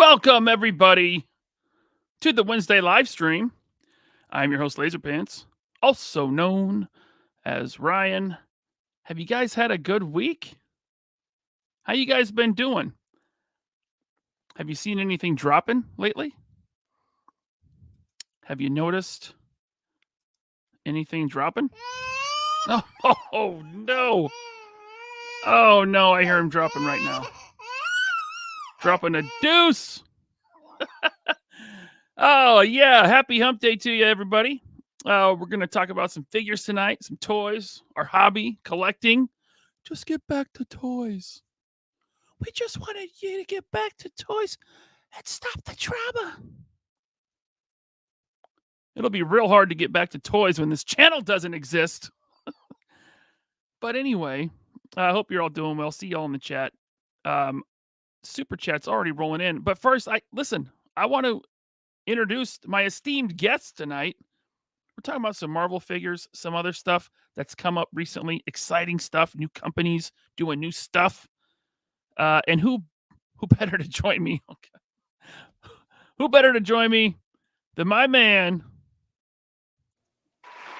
Welcome, everybody, to the Wednesday live stream. I'm your host, Laserpants, also known as Ryan. Have you guys had a good week? How you guys been doing? Have you seen anything dropping lately? Have you noticed anything dropping? Oh, no. Oh, no, I hear him dropping right now. Dropping a deuce. Oh, yeah. Happy hump day to you, everybody. We're going to talk about some figures tonight, some toys, our hobby, collecting. Just get back to toys. We just wanted you to get back to toys and stop the drama. It'll be real hard to get back to toys when this channel doesn't exist. But anyway, I hope you're all doing well. See y'all in the chat. Super chat's already rolling in. But first, I want to introduce my esteemed guests tonight. We're talking about some Marvel figures, some other stuff that's come up recently, exciting stuff, new companies doing new stuff. And who better to join me? Okay. Who better to join me than my man,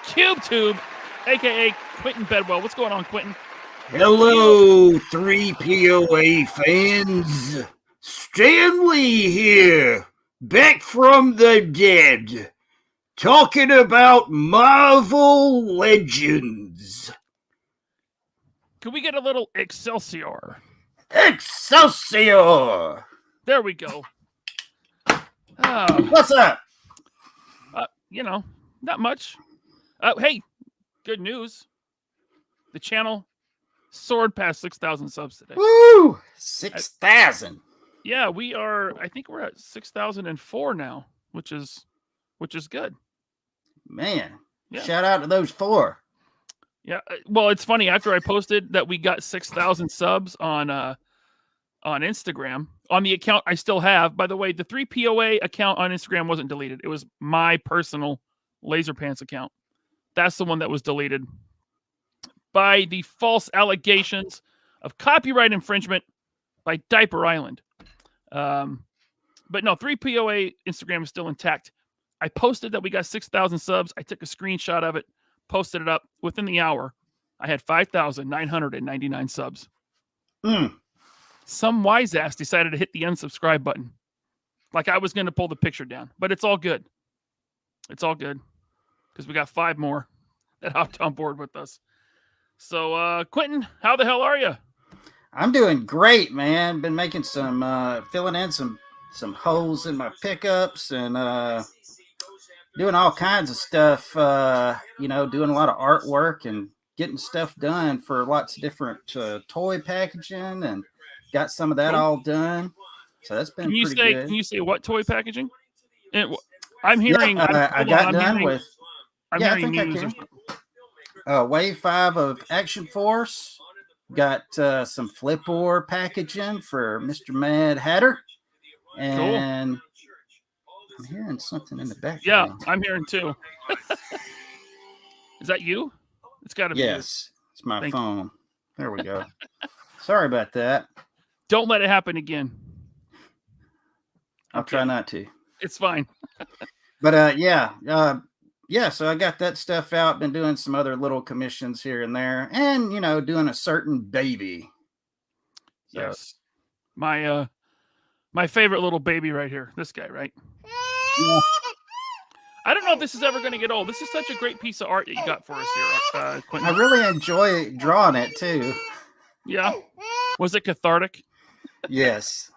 QubeTube, aka Quinton Bedwell. What's going on, Quinton? Hello, 3POA fans. Stanley here, back from the dead, talking about Marvel Legends. Can we get a little Excelsior? Excelsior! There we go. What's up? Not much. Hey, good news. The channel soared past 6,000 subs today. Woo! 6,000. Yeah, I think we're at 6,004 now, which is good. Man, yeah. Shout out to those 4. Yeah, well, it's funny. After I posted that we got 6,000 subs on Instagram, on the account I still have. By the way, the 3POA account on Instagram wasn't deleted. It was my personal Laserpants account. That's the one that was deleted by the false allegations of copyright infringement by Diaper Island. But no, 3POA Instagram is still intact. I posted that we got 6,000 subs. I took a screenshot of it, posted it up. Within the hour, I had 5,999 subs. Some wise ass decided to hit the unsubscribe button. Like I was going to pull the picture down. But it's all good. It's all good. Because we got 5 more that hopped on board with us. So, Quinton, how the hell are you? I'm doing great, man. Been making some, filling in some holes in my pickups and doing all kinds of stuff, doing a lot of artwork and getting stuff done for lots of different toy packaging and got some of that all done. So that's been pretty good. Can you say what toy packaging? I'm hearing... Yeah, I got done with... I'm hearing I can. Wave 5 of Action Force. Got some flip ore packaging for Mr. Mad Hatter. And cool. I'm hearing something in the background. Yeah, I'm hearing too. Is that you? It's got to be. Yes, it's my phone. There we go. Sorry about that. Don't let it happen again. I'll try not to. It's fine. But so I got that stuff out. Been doing some other little commissions here and there, and doing a certain baby. So. Yes, my favorite little baby right here. This guy, right? Yeah. I don't know if this is ever going to get old. This is such a great piece of art that you got for us here, Quinton. I really enjoy drawing it too. Yeah. Was it cathartic? Yes.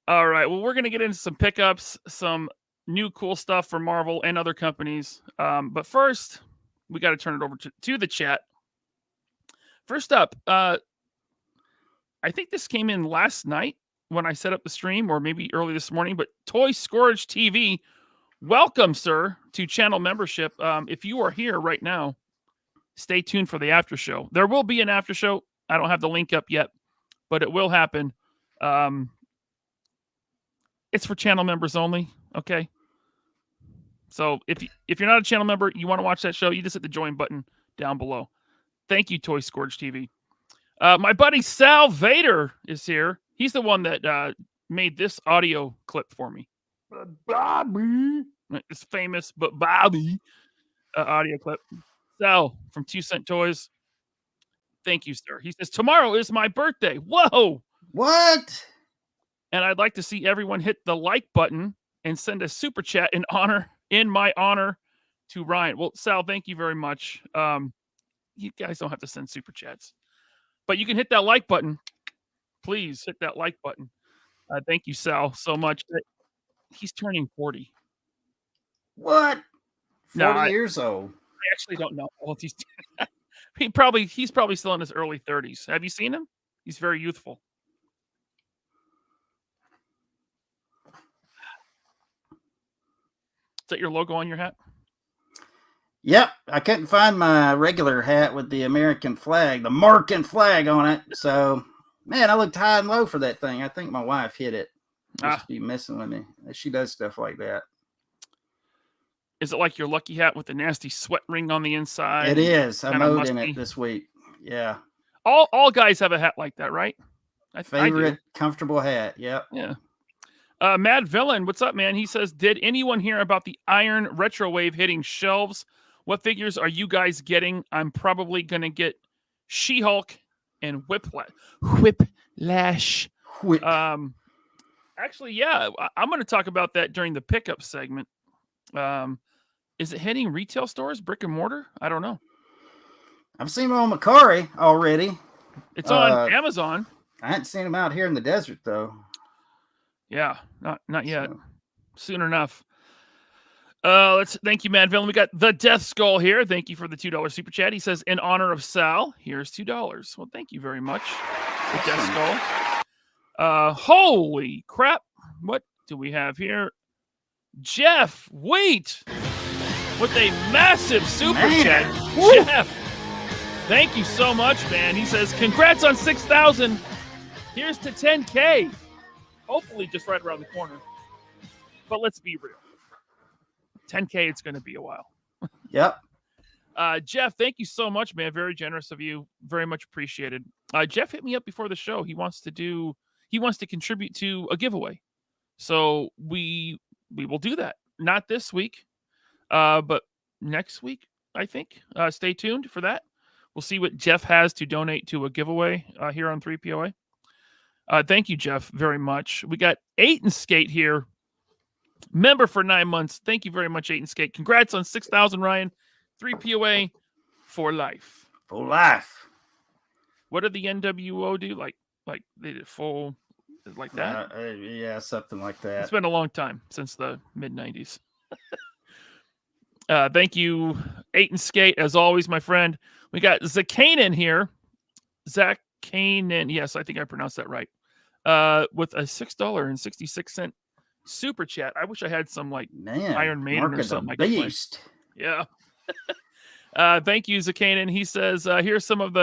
All right. Well, we're going to get into some pickups, some new cool stuff for Marvel and other companies. But first, we got to turn it over to the chat. First up, I think this came in last night when I set up the stream, or maybe early this morning, but Toy Scourge TV, welcome, sir, to channel membership. If you are here right now, stay tuned for the after show. There will be an after show. I don't have the link up yet, but it will happen. It's for channel members only, okay? So if you're not a channel member, you want to watch that show, you just hit the join button down below. Thank you, Toy Scourge TV. My buddy Sal Vader is here. He's the one that made this audio clip for me. Bobby. It's famous, but Bobby audio clip. Sal from 2 Cent Toys. Thank you, sir. He says, tomorrow is my birthday. Whoa. What? And I'd like to see everyone hit the like button and send a super chat in my honor to Ryan. Well, Sal, thank you very much. You guys don't have to send super chats, but you can hit that like button. Please hit that like button. Thank you, Sal, so much. He's turning 40. What? 40 No, years old. I actually don't know how old he's. He's probably still in his early 30s. Have you seen him? He's very youthful. Is that your logo on your hat? Yep. I couldn't find my regular hat with the American flag, the American flag on it. So, man, I looked high and low for that thing. I think my wife hit it. Just be messing with me. She does stuff like that. Is it like your lucky hat with the nasty sweat ring on the inside? It is. I mowed in it this week. Yeah. All guys have a hat like that, right? Favorite comfortable hat. Yep. Yeah. Mad Villain, what's up, man? He says, did anyone hear about the Iron Retrowave hitting shelves? What figures are you guys getting? I'm probably going to get She-Hulk and Whiplash. Actually, yeah, I'm going to talk about that during the pickup segment. Is it hitting retail stores, brick and mortar? I don't know. I've seen them on Macari already. It's on Amazon. I hadn't seen them out here in the desert, though. Yeah, not yet. So. Soon enough. Thank you, Mad Villain. We got the Death Skull here. Thank you for the $2 super chat. He says, in honor of Sal, here's $2. Well, thank you very much. The Death Skull. Holy crap. What do we have here? Jeff, wait. With a massive super chat. Woo. Jeff, thank you so much, man. He says, congrats on 6,000. Here's to 10K. Hopefully just right around the corner. But let's be real. 10K, it's going to be a while. Yep. Jeff, thank you so much, man. Very generous of you. Very much appreciated. Jeff hit me up before the show. He wants to contribute to a giveaway. So we will do that. Not this week, but next week, I think. Stay tuned for that. We'll see what Jeff has to donate to a giveaway here on 3POA. Thank you, Jeff, very much. We got 8 and Skate here. Member for 9 months. Thank you very much, 8 and Skate. Congrats on 6,000, Ryan. 3POA for life. For life. What did the NWO do? Like they did full, like that? Yeah, something like that. It's been a long time since the mid-90s. Thank you, 8 and Skate, as always, my friend. We got Zakanen here. Zakanen, yes, I think I pronounced that right. With a $6.66 super chat. I wish I had some Iron Maiden or something like that. Yeah. Thank you, Zakanen. He says, here's some of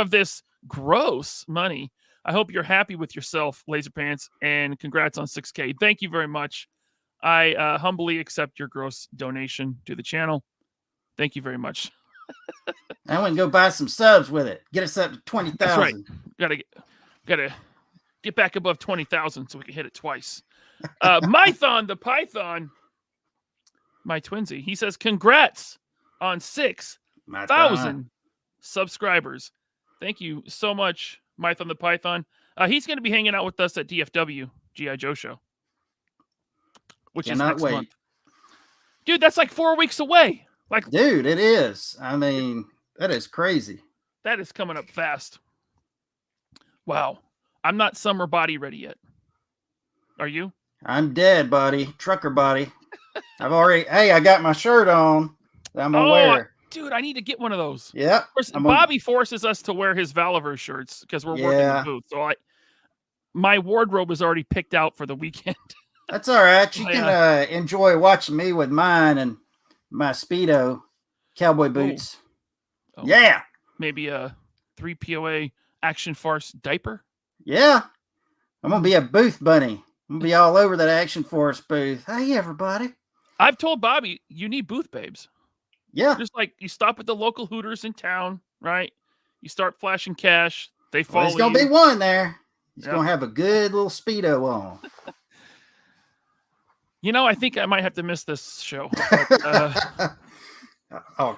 this gross money. I hope you're happy with yourself, Laser Pants, and congrats on 6K. Thank you very much. I humbly accept your gross donation to the channel. Thank you very much. I went and go buy some subs with it. Get us up to 20,000. That's right. Gotta get back above 20,000 so we can hit it twice. Mython the Python, my twinsy. He says, congrats on 6,000 subscribers. Thank you so much, Mython the Python. He's going to be hanging out with us at DFW G.I. Joe show, which is next month. Dude, that's like 4 weeks away. Dude, it is. I mean, that is crazy. That is coming up fast. Wow. I'm not summer body ready yet. Are you? I'm dead, buddy. Trucker body. I got my shirt on. I'm gonna wear. Dude, I need to get one of those. Yeah. Bobby forces us to wear his Valiver shirts because we're working the booth. So my wardrobe is already picked out for the weekend. That's all right. You can enjoy watching me with mine and my Speedo cowboy boots. Oh. Yeah. Maybe a 3POA action farce diaper. Yeah. I'm going to be a booth bunny. I'm going to be all over that action force booth. Hey, everybody. I've told Bobby, you need booth babes. Yeah. Just like you stop at the local Hooters in town, right? You start flashing cash. They follow There's going to be one there. He's gonna have a good little Speedo on. You know, I think I might have to miss this show. But,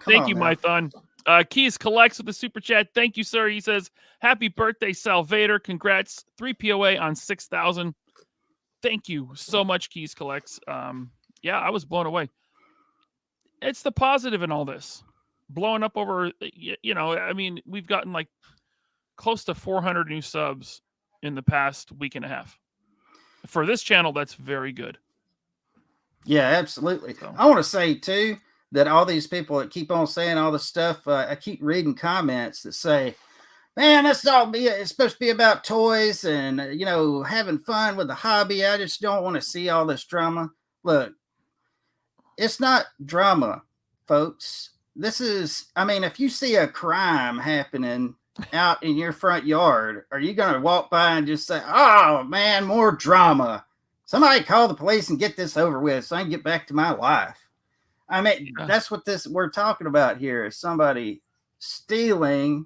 thank you, my thon. Keys collects with the super chat. Thank you, sir. He says, "Happy birthday, Salvator! Congrats, 3 POA on 6,000." Thank you so much, Keys collects. Yeah, I was blown away. It's the positive in all this. Blowing up over, you know, I mean, we've gotten like close to 400 new subs in the past week and a half. For this channel, that's very good. Yeah, absolutely. So. I want to say, too, that all these people that keep on saying all this stuff, I keep reading comments that say, man, it's supposed to be about toys and, you know, having fun with the hobby. I just don't want to see all this drama. Look, it's not drama, folks. This is, I mean, if you see a crime happening out in your front yard, are you going to walk by and just say, oh, man, more drama? Somebody call the police and get this over with so I can get back to my life. I mean, that's what we're talking about here is somebody stealing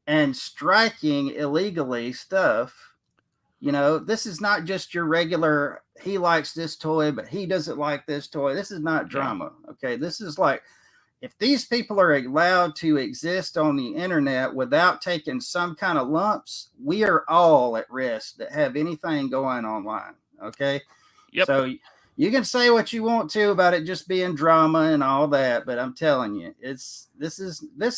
and striking illegally stuff. You know, this is not just your regular, he likes this toy, but he doesn't like this toy. This is not drama. Okay. This is like, if these people are allowed to exist on the internet without taking some kind of lumps, we are all at risk that have anything going online. Okay. Yep. So you can say what you want to about it just being drama and all that, but I'm telling you, this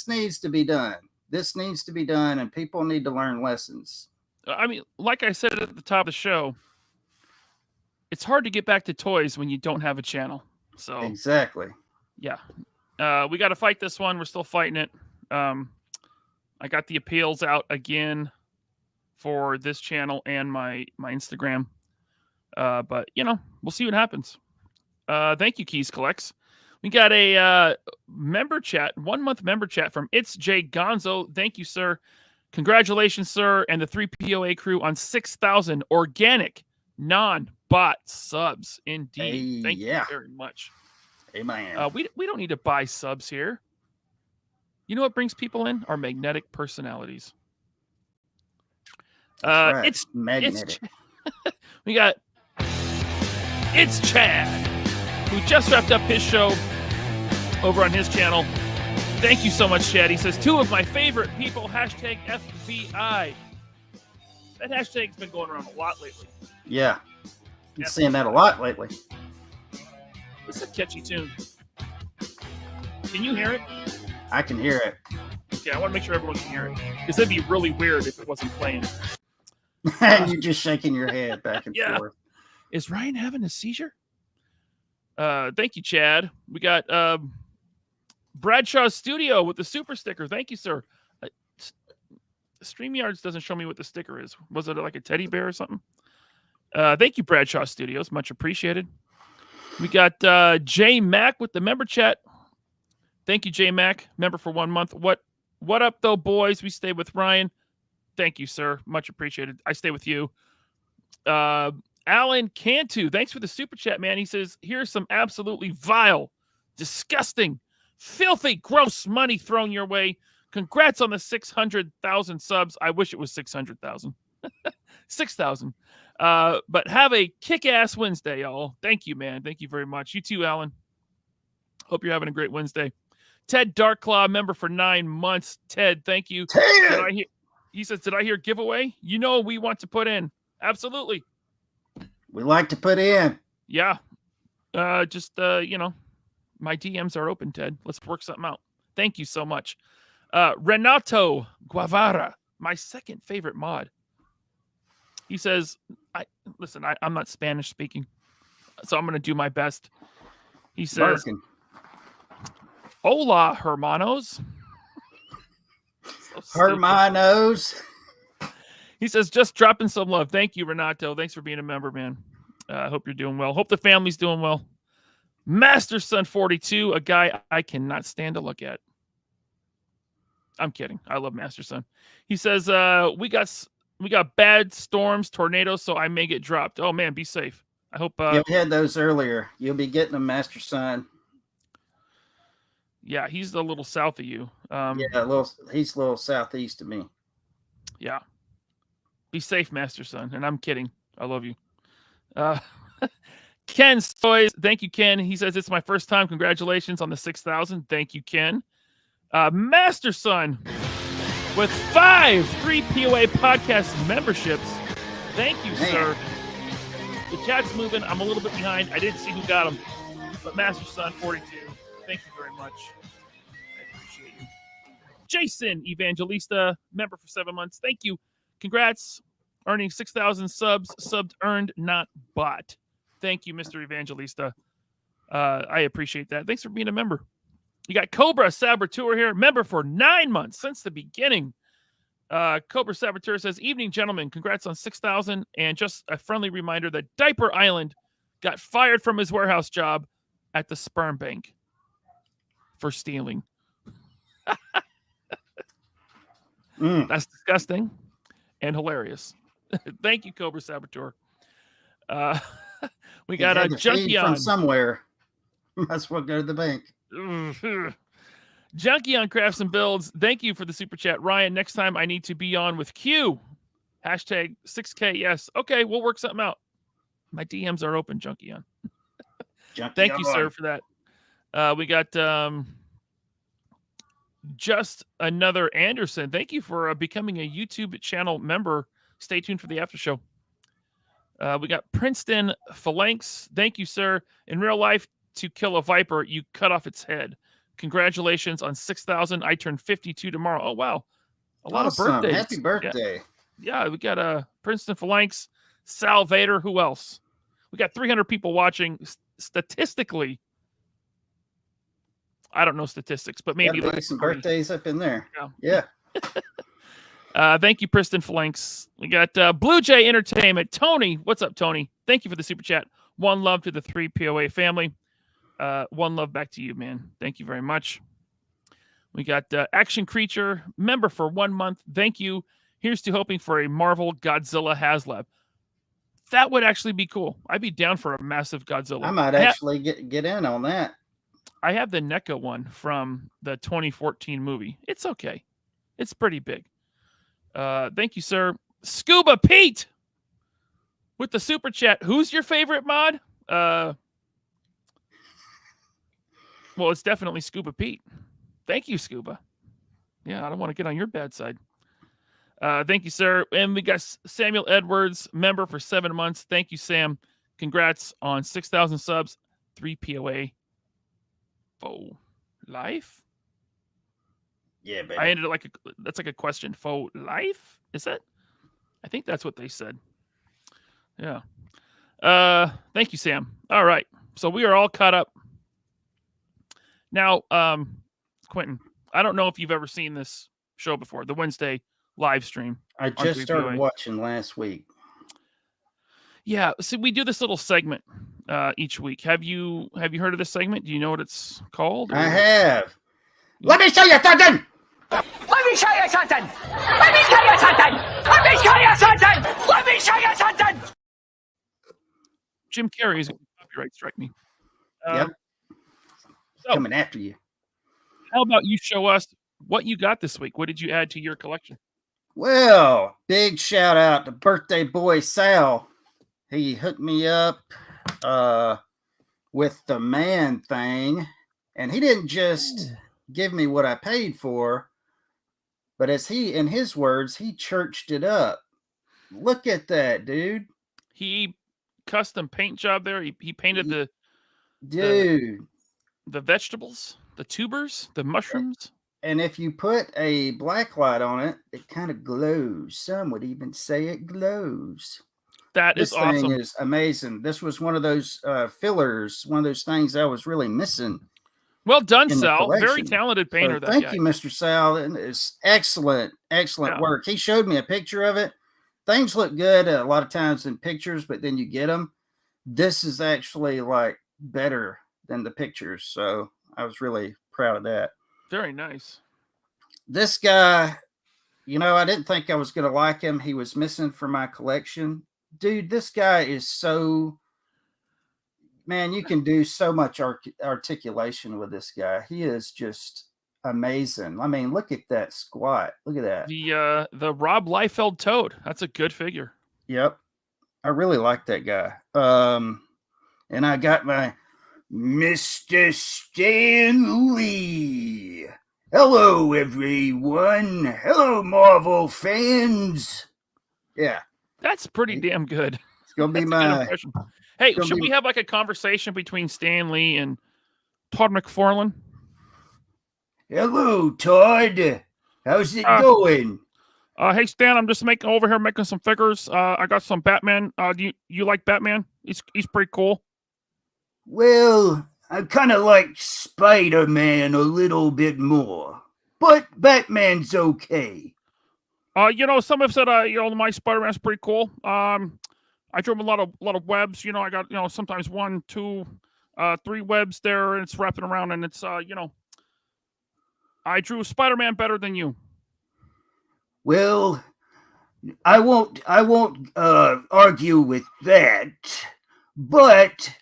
needs to be done. This needs to be done, and people need to learn lessons. I mean, like I said at the top of the show, it's hard to get back to toys when you don't have a channel. So exactly. Yeah. We got to fight this one. We're still fighting it. I got the appeals out again for this channel and my Instagram. But, you know, we'll see what happens. Thank you, Keys Collects. We got a member chat, 1 month member chat from It's J Gonzo. Thank you, sir. Congratulations, sir, and the 3 POA crew on 6,000 organic, non-bot subs. Indeed. Thank you very much. Amen. We don't need to buy subs here. You know what brings people in? Our magnetic personalities. That's right. It's magnetic. We got It's Chad, who just wrapped up his show over on his channel. Thank you so much, Chad. He says, 2 of my favorite people, hashtag FBI. That hashtag's been going around a lot lately. Yeah. Been seeing that a lot lately. It's a catchy tune. Can you hear it? I can hear it. Okay, I want to make sure everyone can hear it. Because that'd be really weird if it wasn't playing. And you're just shaking your head back and forth. Is Ryan having a seizure? Thank you, Chad. We got Bradshaw Studio with the super sticker. Thank you, sir. StreamYards doesn't show me what the sticker is. Was it like a teddy bear or something? Thank you, Bradshaw Studios. Much appreciated. We got J Mac with the member chat. Thank you, J Mac. Member for 1 month. What up, though, boys? We stay with Ryan. Thank you, sir. Much appreciated. I stay with you. Alan Cantu. Thanks for the super chat, man. He says, here's some absolutely vile, disgusting, filthy, gross money thrown your way. Congrats on the 600,000 subs. I wish it was 600,000. 6,000. But have a kick-ass Wednesday, y'all. Thank you, man. Thank you very much. You too, Alan. Hope you're having a great Wednesday. Ted Darkclaw, member for 9 months. Ted, thank you. Ted! He says, did I hear giveaway? You know we want to put in. Absolutely. We like to put in. Yeah. You know, my DMs are open, Ted. Let's work something out. Thank you so much. Renato Guevara, my second favorite mod. He says, I'm not Spanish speaking, so I'm going to do my best. He says, hola, hermanos. So hermanos. He says, just dropping some love. Thank you, Renato. Thanks for being a member, man. I hope you're doing well. Hope the family's doing well. Master Son 42, a guy I cannot stand to look at. I'm kidding. I love Master Son. He says, we got bad storms, tornadoes, so I may get dropped. Oh, man, be safe. I hope... you had those earlier. You'll be getting them, Master Son. Yeah, he's a little south of you. He's a little southeast of me. Yeah. Be safe, Master Son. And I'm kidding. I love you. Ken Stoys. Thank you, Ken. He says, it's my first time. Congratulations on the 6,000. Thank you, Ken. Master Son with 5 3POA podcast memberships. Thank you, sir. The chat's moving. I'm a little bit behind. I didn't see who got them. But Master Son 42. Thank you very much. I appreciate you. Jason Evangelista, member for 7 months. Thank you. Congrats. Earning 6,000 subs. Subbed earned, not bought. Thank you, Mr. Evangelista. I appreciate that. Thanks for being a member. You got Cobra Saboteur here, member for 9 months since the beginning. Cobra Saboteur says, evening, gentlemen. Congrats on 6,000. And just a friendly reminder that Diaper Island got fired from his warehouse job at the sperm bank for stealing. That's disgusting and hilarious. Thank you, Cobra Saboteur. We got a Junkie on from somewhere. That's what go to the bank. Junkie on Crafts and Builds. Thank you for the super chat, Ryan. Next time I need to be on with Q. Hashtag 6K. Yes. Okay, we'll work something out. My DMs are open, Junkie on. Thank you, sir, for that. We got just another Anderson. Thank you for becoming a YouTube channel member. Stay tuned for the after show. We got Princeton Phalanx. Thank you, sir. In real life, to kill a viper, you cut off its head. Congratulations on 6,000. I turn 52 tomorrow. Oh, wow. A lot of birthdays. Happy birthday. Yeah, we got Princeton Phalanx, Sal Vader. Who else? We got 300 people watching. Statistically, I don't know statistics, but maybe like some birthdays up in there. Yeah. Thank you, Princeton Phalanx. We got Blue Jay Entertainment. Tony, what's up, Tony? Thank you for the super chat. One love to the 3POA family. One love back to you, man. Thank you very much. We got Action Creature, member for 1 month. Thank you. Here's to hoping for a Marvel Godzilla HasLab. That would actually be cool. I'd be down for a massive Godzilla. I might actually get in on that. I have the NECA one from the 2014 movie. It's okay. It's pretty big. Thank you, sir. Scuba Pete with the super chat. Who's your favorite mod? Well, it's definitely Scuba Pete. Thank you, Scuba. Yeah, I don't want to get on your bad side. Thank you, sir. And we got Samuel Edwards, member for 7 months. Thank you, Sam. Congrats on 6,000 subs. 3POA. Faux life? Yeah, baby. I ended it that's like a question. Faux life? Is it? I think that's what they said. Yeah. Thank you, Sam. All right. So we are all caught up. Now, Quinton, I don't know if you've ever seen this show before, the Wednesday live stream. I just started watching last week. Yeah, so we do this little segment each week. Have you heard of this segment? Do you know what it's called? I have. Let me show you something. Let me show you something. Let me show you something. Let me show you something. Let me show you something. Jim Carrey is going to copyright strike me. Yep. So, coming after you. How about you show us what you got this week? What did you add to your collection? Well, big shout out to birthday boy Sal. He hooked me up with the man thing, and he didn't just give me what I paid for, but as he, in his words, he churched it up. Look at that, dude. He custom paint job there. He painted the vegetables, the tubers, the mushrooms. And if you put a black light on it, it kind of glows. Some would even say it glows. This thing awesome. Is amazing. This was one of those fillers, one of those things I was really missing. Well done, Sal. Very talented painter. So thank you, Mr. Sal. It's excellent work. He showed me a picture of it. Things look good a lot of times in pictures, but then you get them. This is actually like better than the pictures. So I was really proud of that. Very nice. This guy, I didn't think I was going to like him. He was missing from my collection. Dude, this guy is so, man, you can do so much articulation with this guy. He is just amazing. I mean, look at that squat. Look at that. The Rob Liefeld toad. That's a good figure. Yep. I really like that guy. And I got my Mr. Stan Lee. Hello, everyone. Hello, Marvel fans. Yeah. That's pretty damn good. It's going to be That's a good my... impression. Hey, should we have like a conversation between Stan Lee and Todd McFarlane? Hello, Todd. How's it going? Hey Stan, I'm just over here making some figures. I got some Batman. Do you like Batman? He's pretty cool. Well, I kind of like Spider-Man a little bit more, but Batman's okay. Some have said my Spider-Man's pretty cool. I drew him a lot of webs. I got sometimes 1, 2, 3 webs there, and it's wrapping around, and it's I drew Spider-Man better than you. Well, I won't argue with that, but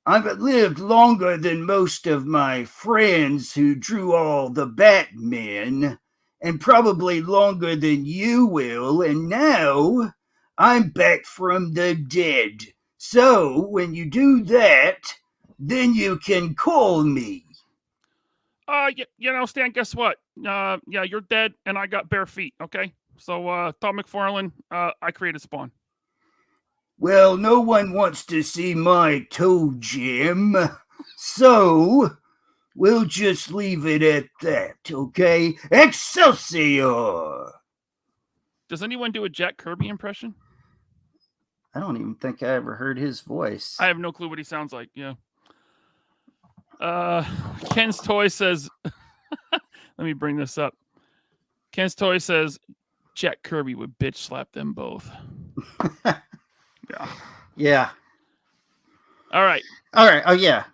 I've lived longer than most of my friends who drew all the Batmen, and probably longer than you will, and now I'm back from the dead. So when you do that, then you can call me. Stan, guess what? You're dead, and I got bare feet, okay? So, Todd McFarlane, I created Spawn. Well, no one wants to see my toe gem, so we'll just leave it at that, okay? Excelsior! Does anyone do a Jack Kirby impression? I don't even think I ever heard his voice. I have no clue what he sounds like, yeah. Ken's Toy says, let me bring this up. Ken's Toy says, Jack Kirby would bitch slap them both. Yeah. Yeah. All right. Oh, yeah.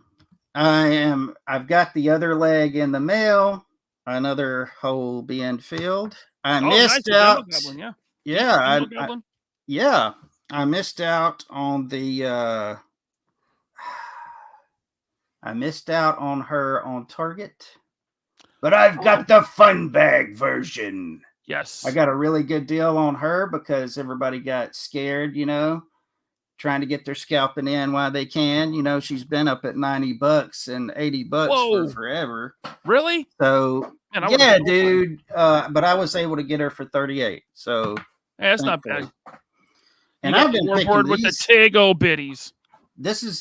I've got the other leg in the mail. Another hole being filled. I missed out. Goblin, yeah. I missed out on the I missed out on her on Target, but I've got the fun bag version. Yes. I got a really good deal on her because everybody got scared, trying to get their scalping in while they can. She's been up at $90 and $80 for forever. Really? So, yeah, dude. But I was able to get her for $38. So, hey, that's not bad. And I've been picking with the Tigo Biddies.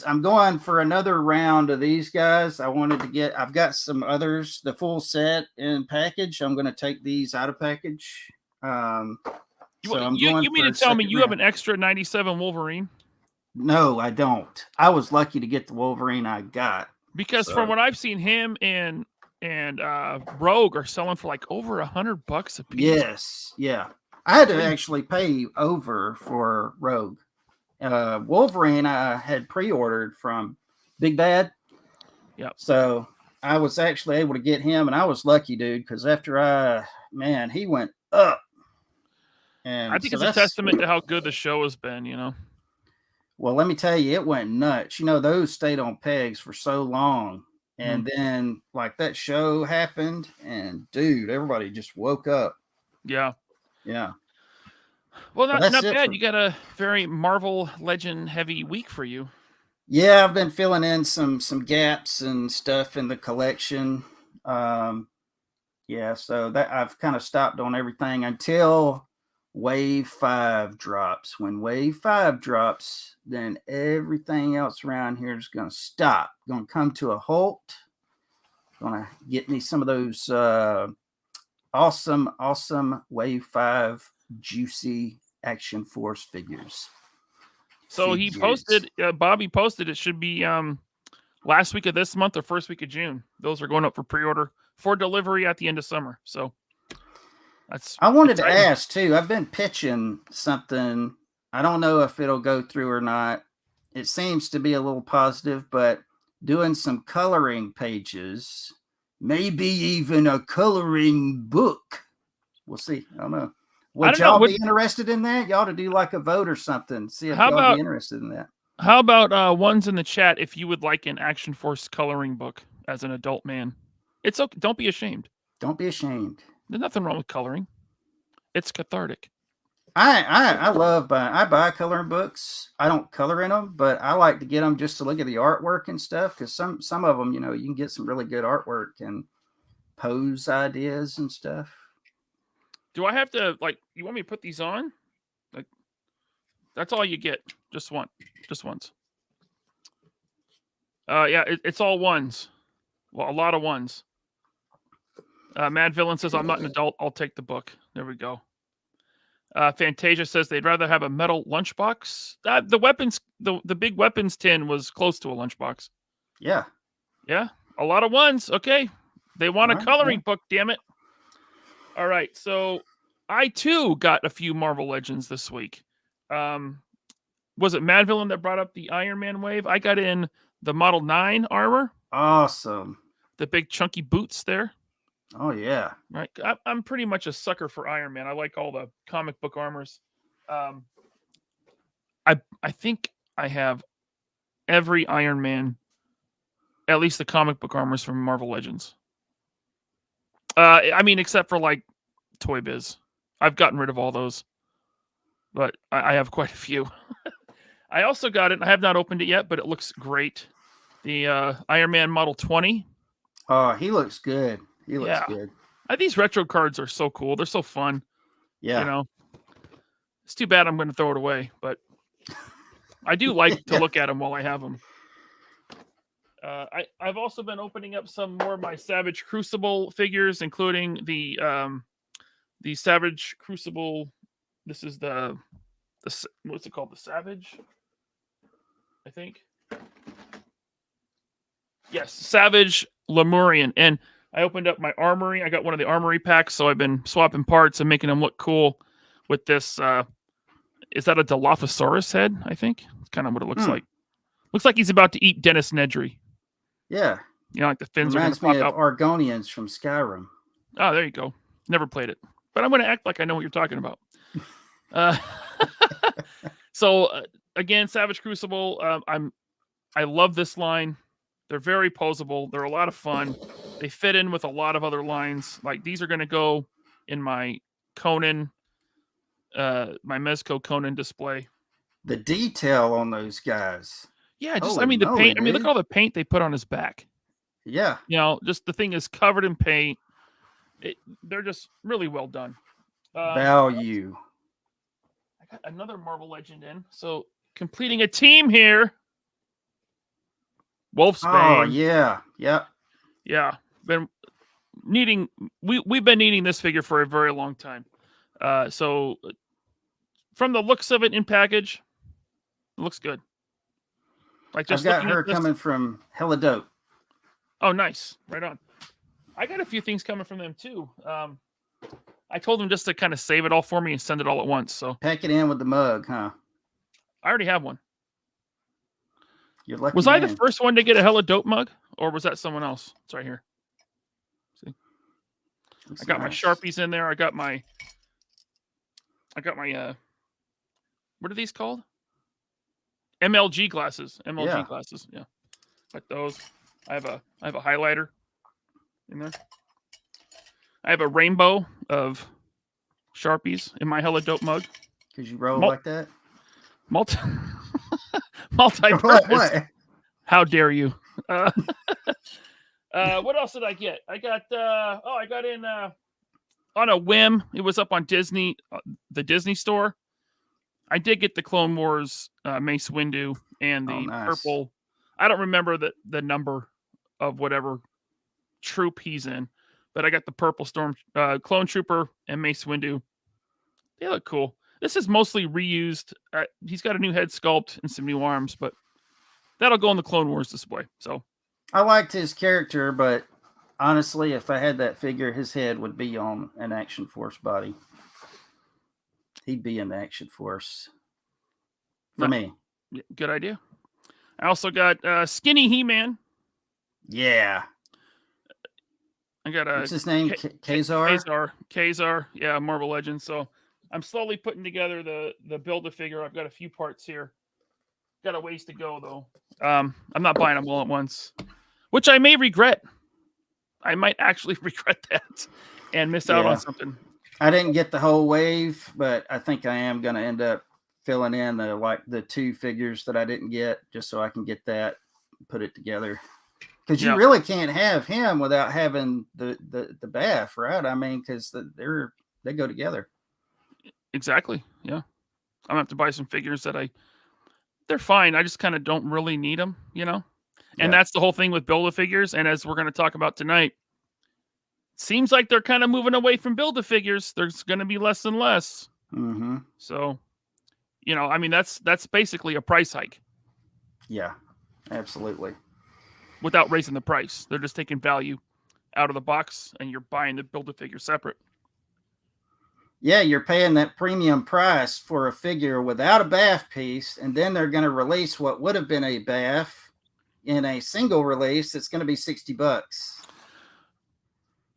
I'm going for another round of these guys. I've got some others, the full set in package. I'm going to take these out of package. You mean to tell me you have an extra 97 Wolverine? No, I don't. I was lucky to get the Wolverine I got. Because from what I've seen, him and Rogue are selling for like over $100 a piece. Yes. Yeah. I had to actually pay over for Rogue. Wolverine I had pre-ordered from Big Bad. Yep. So I was actually able to get him, and I was lucky, dude, because after he went up. And I think it's a testament to how good the show has been, Well, let me tell you, it went nuts. Those stayed on pegs for so long. And then like that show happened, and dude, everybody just woke up. Yeah. Yeah. Well, not bad. You got a very Marvel Legend heavy week for you. Yeah, I've been filling in some gaps and stuff in the collection. So that I've kind of stopped on everything until Wave 5 drops. When Wave 5 drops, then everything else around here is going to stop. Going to come to a halt. Going to get me some of those awesome Wave 5 juicy Action Force figures. So he posted, Bobby posted, it should be last week of this month or first week of June. Those are going up for pre-order for delivery at the end of summer. So I wanted to ask too. I've been pitching something. I don't know if it'll go through or not. It seems to be a little positive, but doing some coloring pages, maybe even a coloring book. We'll see. I don't know. Would y'all be interested in that? Y'all to do like a vote or something. See if y'all be interested in that. How about ones in the chat if you would like an Action Force coloring book as an adult man? It's okay. Don't be ashamed. Don't be ashamed. There's nothing wrong with coloring. It's cathartic. I love I buy coloring books. I don't color in them, but I like to get them just to look at the artwork and stuff. Because some of them, you know, you can get some really good artwork and pose ideas and stuff. Do I have to you want me to put these on? Like, that's all you get. Just once. Yeah, it's all ones. Well, a lot of ones. Mad Villain says, I'm not an adult. I'll take the book. There we go. Fantasia says they'd rather have a metal lunchbox. The weapons, the big weapons tin was close to a lunchbox. Yeah. Yeah. A lot of ones. Okay. They want a coloring book, damn it. All right. So I too got a few Marvel Legends this week. Was it Mad Villain that brought up the Iron Man wave? I got in the Model 9 armor. Awesome. The big chunky boots there. Oh, yeah. Right. I'm pretty much a sucker for Iron Man. I like all the comic book armors. I think I have every Iron Man, at least the comic book armors from Marvel Legends. I mean, except for like Toy Biz. I've gotten rid of all those. But I have quite a few. I also got it. I have not opened it yet, but it looks great. The Iron Man Model 20. Oh, he looks good. He looks good. These retro cards are so cool. They're so fun. Yeah. You know, it's too bad I'm going to throw it away, but I do like to look at them while I have them. I've also been opening up some more of my Savage Crucible figures, including the Savage Crucible. This is the what's it called? The Savage, I think. Yes, Savage Lemurian. And I opened up my armory. I got one of the armory packs, so I've been swapping parts and making them look cool with this. Is that a Dilophosaurus head? I think it's kind of what it looks like. Looks like he's about to eat Dennis Nedry. Yeah. You know, like the fins Reminds are going to me pop of out. Argonians from Skyrim. Oh, there you go. Never played it, but I'm going to act like I know what you're talking about. So again, Savage Crucible. I love this line. They're very posable. They're a lot of fun. They fit in with a lot of other lines. Like these are going to go in my Conan, my Mezco Conan display. The detail on those guys. Yeah, just the paint. I mean, look at all the paint they put on his back. Yeah. You know, just the thing is covered in paint. They're just really well done. Value. I got another Marvel Legend in. So completing a team here. Wolfsbane. Oh yeah. Yep. Yeah. We've been needing this figure for a very long time. So from the looks of it in package, it looks good. Like just I've got her coming from Hella Dope. Oh, nice. Right on. I got a few things coming from them too. I told them just to kind of save it all for me and send it all at once. So pack it in with the mug, huh? I already have one. You're lucky. Was I the first one to get a Hella Dope mug, or was that someone else? It's right here. See, I got my Sharpies in there. I got my what are these called? MLG glasses. Glasses. Yeah, like those. I have a highlighter in there. I have a rainbow of Sharpies in my Hella Dope mug. Because you roll like that? Multi-purpose. What? How dare you? What else did I get? I got in on a whim. It was up on Disney, the Disney store. I did get the Clone Wars Mace Windu and the purple. I don't remember the number of whatever troop he's in, but I got the purple Storm Clone Trooper and Mace Windu. They look cool. This is mostly reused. He's got a new head sculpt and some new arms, but that'll go on the Clone Wars display. So I liked his character, but honestly, if I had that figure, his head would be on an Action Force body. He'd be in the Action Force for me. Good idea. I also got Skinny He-Man. Yeah. I got what's his name? Kazar? Kazar. Yeah, Marvel Legends. So I'm slowly putting together the Build-A-Figure. I've got a few parts here. Got a ways to go, though. I'm not buying them all at once, which I may regret. I might actually regret that and miss out Yeah. on something. I didn't get the whole wave, but I think I am going to end up filling in the 2 figures that I didn't get, just so I can get that, put it together. Because you really can't have him without having the Bath, right? I mean, because they go together. Exactly. Yeah. I'm gonna have to buy some figures that they're fine. I just kind of don't really need them, you know? And that's the whole thing with Build-A-Figures. And as we're going to talk about tonight, seems like they're kind of moving away from Build-A-Figures. There's going to be less and less. Mm-hmm. So, you know, I mean, that's basically a price hike. Yeah, absolutely. Without raising the price. They're just taking value out of the box and you're buying the Build-A-Figure separate. Yeah, you're paying that premium price for a figure without a Bath piece, and then they're going to release what would have been a Bath in a single release. It's going to be $60.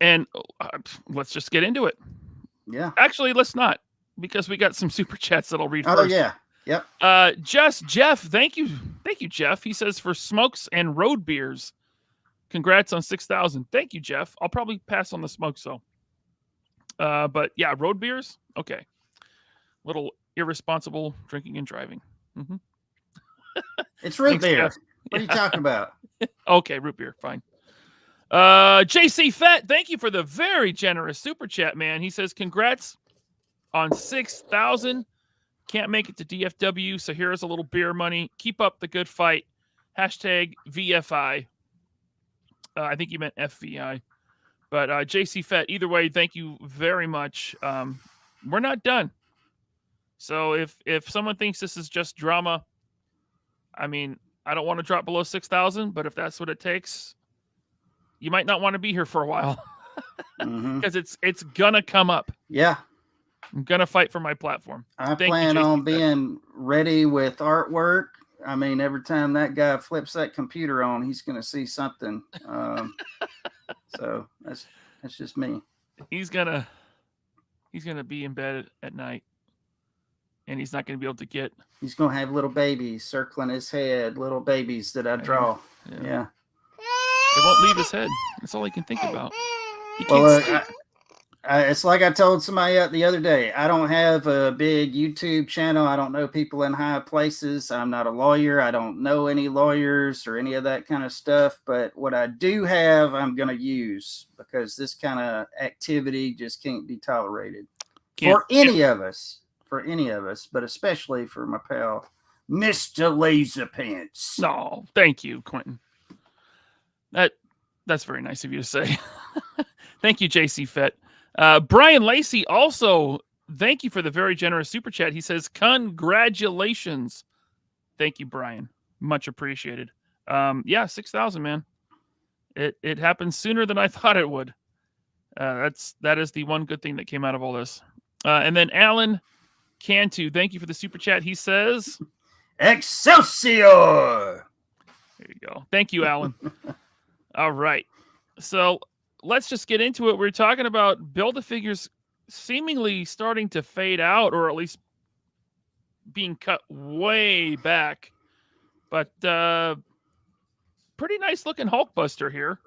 And let's just get into it. Yeah. Actually, let's not, because we got some super chats that I'll read first. Oh, yeah. Yep. Jeff, thank you, Jeff. He says for smokes and road beers, congrats on 6,000. Thank you, Jeff. I'll probably pass on the smokes though. But yeah, road beers. Okay. Little irresponsible drinking and driving. Mm-hmm. It's root beer. Jeff. What are you talking about? Okay, root beer. Fine. JC Fett, thank you for the very generous super chat, man. He says, congrats on 6,000. Can't make it to DFW, so here's a little beer money. Keep up the good fight. Hashtag VFI. I think you meant FVI. But JC Fett, either way, thank you very much. We're not done. So if someone thinks this is just drama, I mean, I don't want to drop below 6,000, but if that's what it takes, you might not want to be here for a while. Because it's gonna come up. Yeah. I'm gonna fight for my platform. I plan on being ready with artwork. I mean, every time that guy flips that computer on, he's gonna see something. So that's just me. He's gonna be in bed at night, and he's not gonna be able to get. He's gonna have little babies circling his head, little babies that I draw. Yeah. It won't leave his head. That's all he can think about. He can't it's like I told somebody the other day. I don't have a big YouTube channel. I don't know people in high places. I'm not a lawyer. I don't know any lawyers or any of that kind of stuff. But what I do have, I'm going to use, because this kind of activity just can't be tolerated for any of us, but especially for my pal, Mr. Laserpants. No, thank you, Quinton. That's very nice of you to say. Thank you, JC Fett. Brian Lacey also, thank you for the very generous super chat. He says, congratulations. Thank you, Brian. Much appreciated. 6,000, man. It happened sooner than I thought it would. That is the one good thing that came out of all this. And then Alan Cantu, thank you for the super chat. He says, Excelsior. There you go. Thank you, Alan. All right. So let's just get into it. We're talking about Build-A-Figures seemingly starting to fade out, or at least being cut way back. But pretty nice looking Hulkbuster here.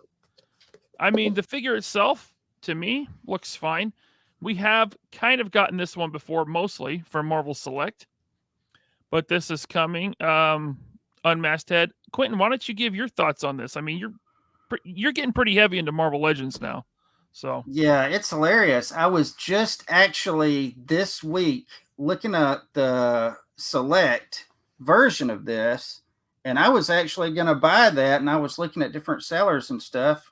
I mean, the figure itself, to me, looks fine. We have kind of gotten this one before, mostly for Marvel Select. But this is coming. Unmasked Head. Quinton, why don't you give your thoughts on this? I mean, you're getting pretty heavy into Marvel Legends now. So yeah, it's hilarious. I was just actually this week looking up the Select version of this, and I was actually going to buy that, and I was looking at different sellers and stuff.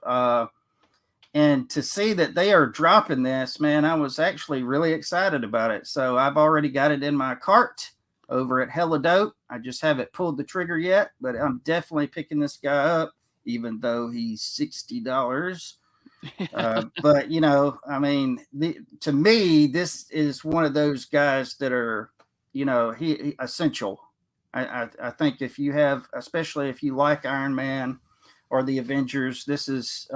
And to see that they are dropping this, man, I was actually really excited about it. So I've already got it in my cart over at Hella Dope. I just haven't pulled the trigger yet, but I'm definitely picking this guy up, even though he's $60. But, you know, I mean, to me, this is one of those guys that are, you know, he essential. I think if you have, especially if you like Iron Man or the Avengers, this is,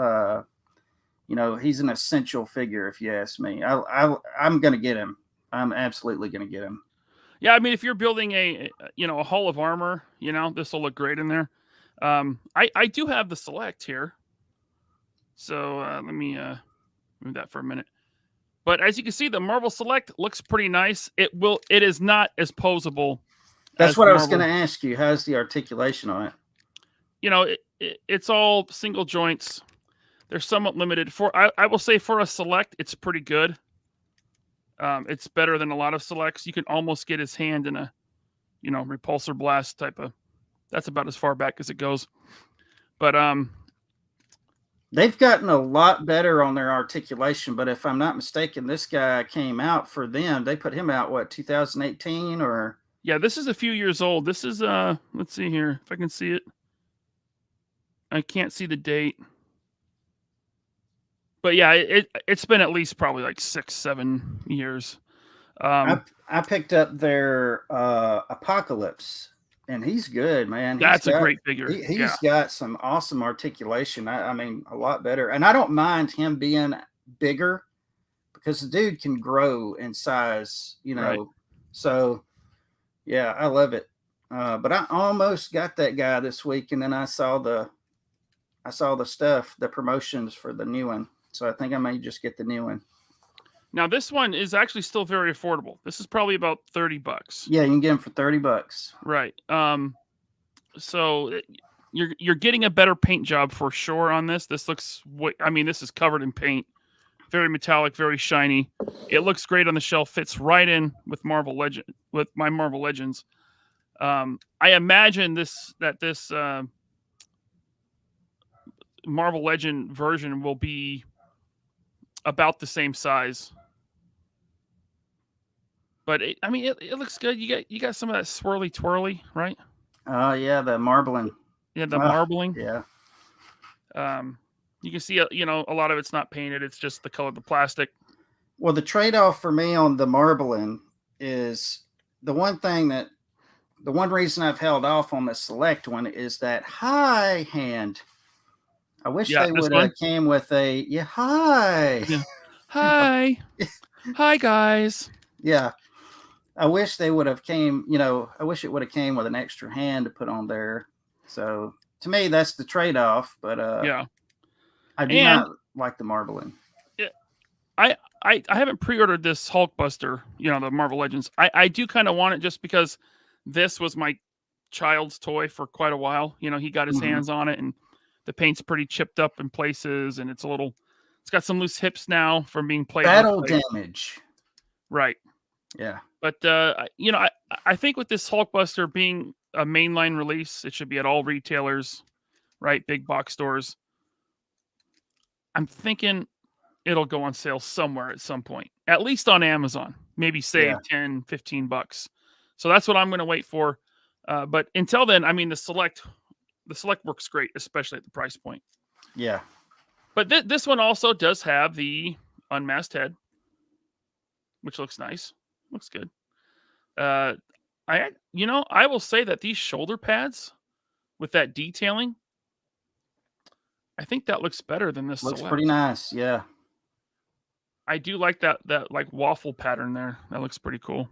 you know, he's an essential figure, if you ask me. I'm going to get him. I'm absolutely going to get him. Yeah, I mean, if you're building a Hall of Armor, you know, this will look great in there. I do have the Select here. So let me move that for a minute. But as you can see, the Marvel Select looks pretty nice. It is not as posable. That's what I was going to ask you. How's the articulation on it? You know, it's all single joints. They're somewhat limited. I will say for a Select, it's pretty good. It's better than a lot of Selects. You can almost get his hand in a, repulsor blast type of. That's about as far back as it goes. But they've gotten a lot better on their articulation. But if I'm not mistaken, this guy came out for them. They put him out, what, 2018 or? Yeah, this is a few years old. This is let's see here if I can see it. I can't see the date. But yeah, it's been at least probably like 6-7 years. I picked up their Apocalypse, and he's good, man. That's a great figure. He's got some awesome articulation. I mean, a lot better. And I don't mind him being bigger because the dude can grow in size, Right. So, yeah, I love it. But I almost got that guy this week, and then I saw the stuff, the promotions for the new one. So I think I may just get the new one. Now this one is actually still very affordable. This is probably about $30. Yeah, you can get them for $30. Right. So you're getting a better paint job for sure on this. This looks this is covered in paint. Very metallic, very shiny. It looks great on the shelf. Fits right in with my Marvel Legends. I imagine this Marvel Legend version will be about the same size. But it looks good. You got some of that swirly twirly, right? Yeah, the marbling. Yeah, the marbling. Yeah. You can see a lot of it's not painted. It's just the color of the plastic. Well, the trade-off for me on the marbling is the one reason I've held off on the Select one is that high hand. I wish they would have came with hi. Yeah. Hi. Hi, guys. Yeah. I wish they would have came, I wish it would have came with an extra hand to put on there. So to me, that's the trade-off. But yeah, I do not like the marbling. Yeah, I haven't pre-ordered this Hulkbuster, the Marvel Legends. I do kind of want it just because this was my child's toy for quite a while. He got his hands on it, and the paint's pretty chipped up in places, and it's got some loose hips now from being played. Battle damage. Right. Yeah. But, I think with this Hulkbuster being a mainline release, it should be at all retailers, right? Big box stores. I'm thinking it'll go on sale somewhere at some point, at least on Amazon, maybe save $10-15. So that's what I'm going to wait for. But until then, the Select works great, especially at the price point. Yeah. But this one also does have the unmasked head, which looks nice. Looks good. I will say that these shoulder pads with that detailing, I think that looks better than this. Looks Select. Pretty nice. Yeah. I do like that like waffle pattern there. That looks pretty cool.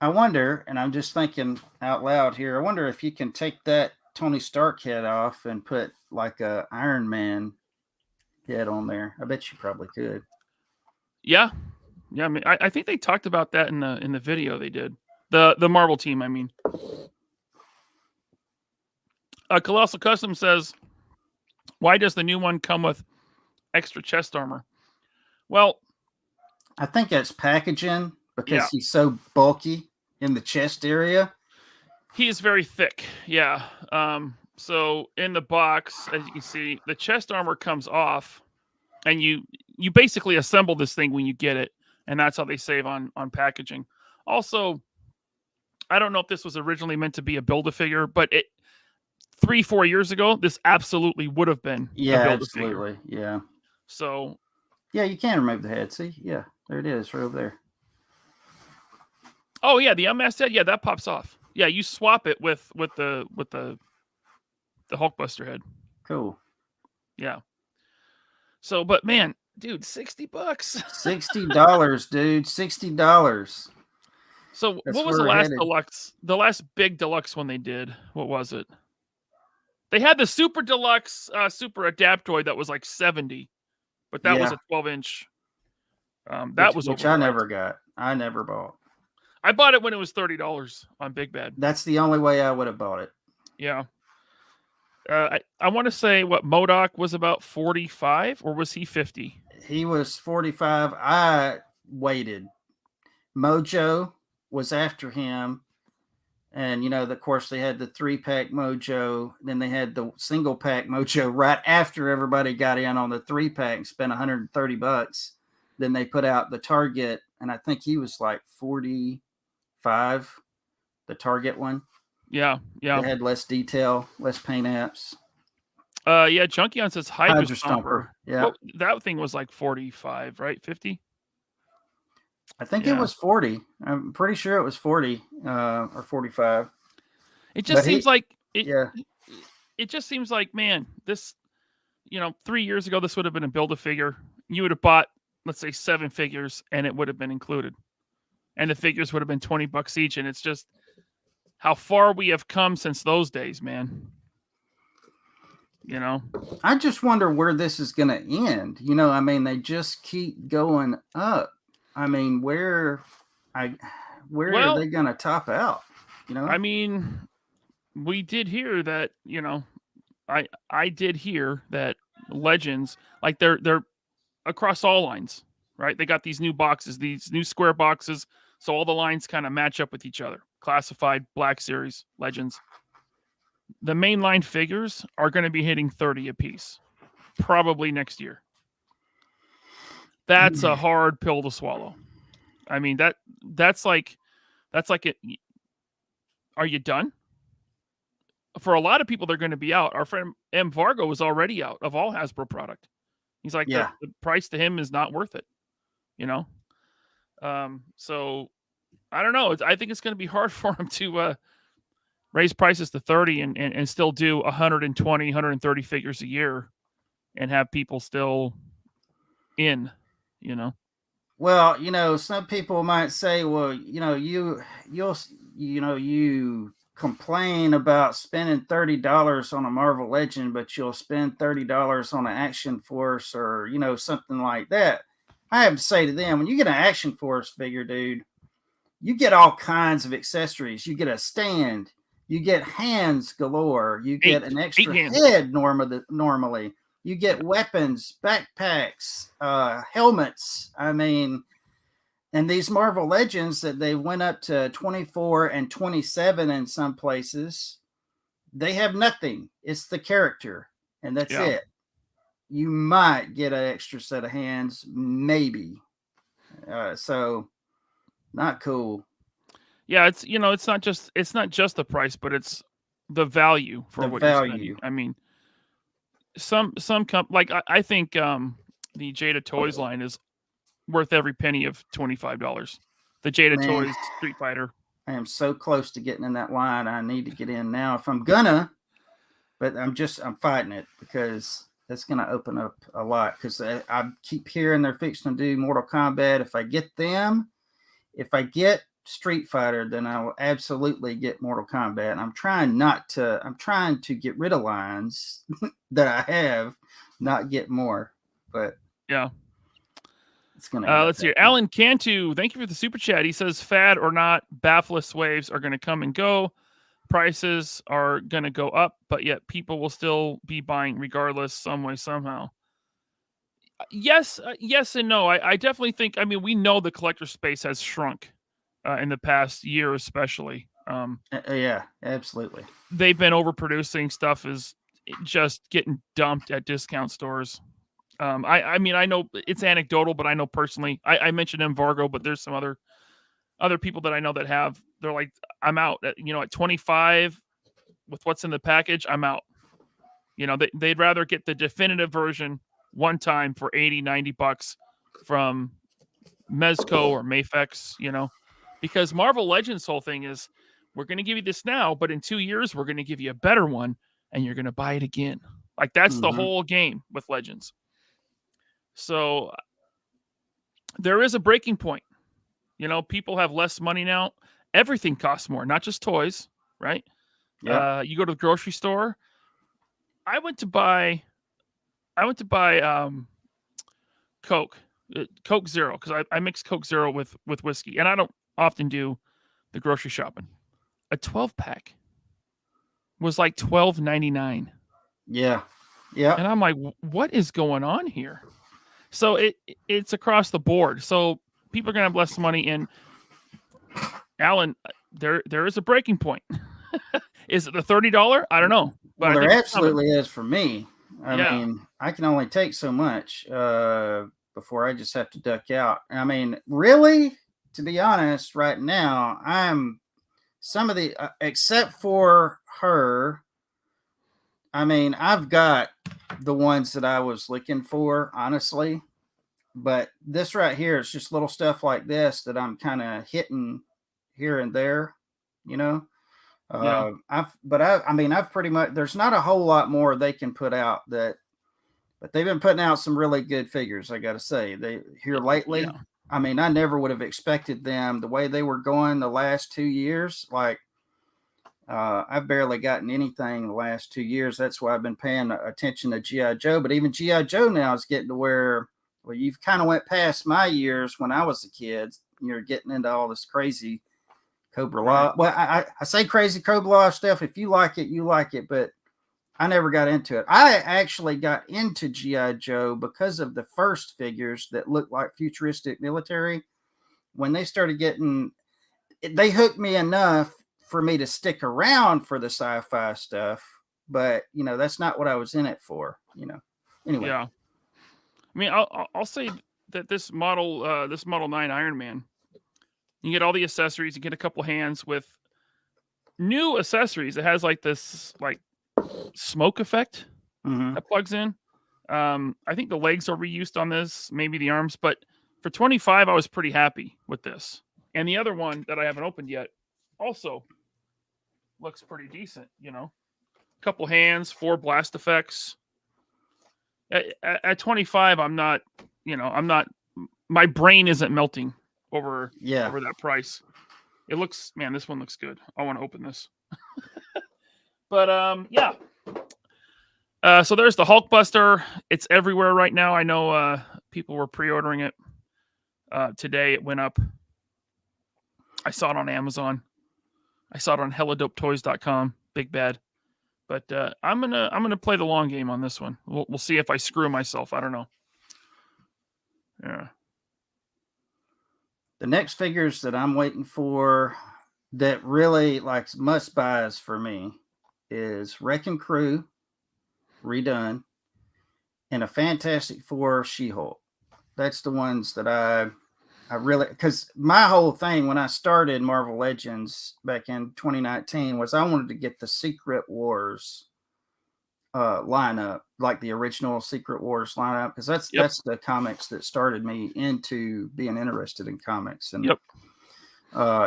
I wonder, and I'm just thinking out loud here, I wonder if you can take that Tony Stark head off and put like a Iron Man head on there. I bet you probably could. Yeah. Yeah, I think they talked about that in the video they did. The Marvel team, Colossal Custom says, why does the new one come with extra chest armor? Well, I think that's packaging because he's so bulky in the chest area. He is very thick. Yeah. So in the box, as you can see, the chest armor comes off, and you basically assemble this thing when you get it. And that's how they save on packaging. Also, I don't know if this was originally meant to be a Build-A-Figure, but 3-4 years ago, this absolutely would have been a Build-A-Figure. Absolutely. Yeah. So. Yeah, you can remove the head. See? Yeah, there it is, right over there. Oh yeah, the unmasked head. Yeah, that pops off. Yeah, you swap it with the Hulkbuster head. Cool. Yeah. So, but man. Dude, $60. $60, dude. $60. So what was the last deluxe? The last big deluxe one they did? What was it? They had the Super Deluxe Super Adaptoid that was like 70, but that was a 12-inch. That was which overpriced. I never got. I never bought. I bought it when it was $30 on Big Bad. That's the only way I would have bought it. Yeah. I want to say what MODOK was about 45, or was he 50? He was 45. I waited. Mojo was after him. And, of course, they had the 3-pack Mojo. Then they had the single-pack Mojo right after everybody got in on the 3-pack and spent $130. Then they put out the Target, and I think he was like 45, the Target one. Yeah. They had less detail, less paint apps. Yeah, Junkion says Hydra Stomper. Yeah. Well, that thing was like 45, right? 50? I think it was 40. I'm pretty sure it was 40 or 45. It just seems like it. Yeah. It just seems like, man, this, 3 years ago, this would have been a Build-A-Figure. You would have bought, let's say, 7 figures, and it would have been included, and the figures would have been $20 each. And it's just how far we have come since those days, man. I just wonder where this is going to end. They just keep going up. I mean, where are they going to top out? I mean, we did hear that, I did hear that Legends, like they're across all lines, right? They got these new boxes, these new square boxes. So all the lines kind of match up with each other. Classified, Black Series, Legends. The mainline figures are going to be hitting 30 a piece, probably next year. That's a hard pill to swallow. I mean, that's like it. Are you done? For a lot of people, they're going to be out. Our friend M. Vargo is already out of all Hasbro product. He's like, the price to him is not worth it. So I don't know. I think it's going to be hard for him to raise prices to 30 and still do 120, 130 figures a year and have people still in. Well, some people might say, well, you complain about spending $30 on a Marvel Legend, but you'll spend $30 on an Action Force or, something like that. I have to say to them, when you get an Action Force figure, dude, you get all kinds of accessories. You get a stand, you get hands galore, you get an extra head normally. You get weapons, backpacks, helmets. I mean, and these Marvel Legends that they went up to 24 and 27 in some places, they have nothing. It's the character, and that's it. You might get an extra set of hands, maybe. So, not cool. Yeah, it's it's not just the price, but it's the value for what you're spending. I mean, I think the Jada Toys line is worth every penny of $25. The Jada Toys Street Fighter. I am so close to getting in that line. I need to get in now if I'm gonna, but I'm fighting it because that's gonna open up a lot. Because I keep hearing they're fixing to do Mortal Kombat. If I get Street Fighter, then I will absolutely get Mortal Kombat. And I'm trying to get rid of lines that I have, not get more. But yeah, it's gonna. Let's see. Alan Cantu, thank you for the super chat. He says, "Fad or not, baffless waves are going to come and go. Prices are going to go up, but yet people will still be buying regardless, some way, somehow." Yes and no. I definitely think. I mean, we know the collector space has shrunk in the past year, especially. Yeah, absolutely. They've been overproducing. Stuff is just getting dumped at discount stores. I mean, I know it's anecdotal, but I know personally. I mentioned Embargo, but there's some other people that I know that have. They're like, I'm out. At 25 with what's in the package, I'm out. They'd rather get the definitive version one time for $80-$90 from Mezco or Mafex, because Marvel Legends' whole thing is, we're going to give you this now, but in 2 years, we're going to give you a better one, and you're going to buy it again. Like, that's the whole game with Legends. So there is a breaking point. People have less money now. Everything costs more, not just toys, right? Yeah. You go to the grocery store, I went to buy Coke, Coke Zero, because I mix Coke Zero with whiskey, and I don't often do the grocery shopping. A 12-pack was like $12.99. Yeah. Yeah. And I'm like, what is going on here? So it's across the board. So people are gonna have less money. And Alan, there is a breaking point. Is it the $30? I don't know. But Well, there absolutely is for me. I Yeah. mean, I can only take so much before I just have to duck out. I mean, really, to be honest, right now, I'm some of the except for her. I mean, I've got the ones that I was looking for, honestly. But this right here is just little stuff like this that I'm kind of hitting here and there, you know. Yeah. I mean, I've pretty much. There's not a whole lot more they can put out but they've been putting out some really good figures. I got to say, they here lately. Yeah. I mean, I never would have expected them the way they were going the last 2 years. Like, I've barely gotten anything the last 2 years. That's why I've been paying attention to GI Joe. But even GI Joe now is getting to where, well, you've kind of went past my years when I was a kid. You're getting into all this crazy Cobra Law. Right. Well, I say crazy Cobra Law stuff. If you like it, you like it. But I never got into it. I actually got into GI Joe because of the first figures that looked like futuristic military. When they started getting, they hooked me enough for me to stick around for the sci-fi stuff. But you know, that's not what I was in it for. You know. Anyway. Yeah. I mean, I'll say that this Model 9 Iron Man, you get all the accessories, you get a couple hands with new accessories. It has like this like smoke effect that plugs in. I think the legs are reused on this, maybe the arms, but for $25, I was pretty happy with this. And the other one that I haven't opened yet also looks pretty decent, you know. Couple hands, 4 blast effects. At 25, I'm not, my brain isn't melting over that price. It looks, man, this one looks good. I want to open this. But yeah. So there's the Hulkbuster. It's everywhere right now. I know people were pre-ordering it. Today it went up. I saw it on Amazon. I saw it on helladopetoys.com. Big bad. But I'm gonna play the long game on this one. We'll see if I screw myself. I don't know. Yeah. The next figures that I'm waiting for that really like must buys for me is Wrecking Crew redone and a Fantastic Four She-Hulk. That's the ones that I really, because my whole thing when I started Marvel Legends back in 2019 was I wanted to get the Secret Wars lineup, like the original Secret Wars lineup, because that's the comics that started me into being interested in comics. And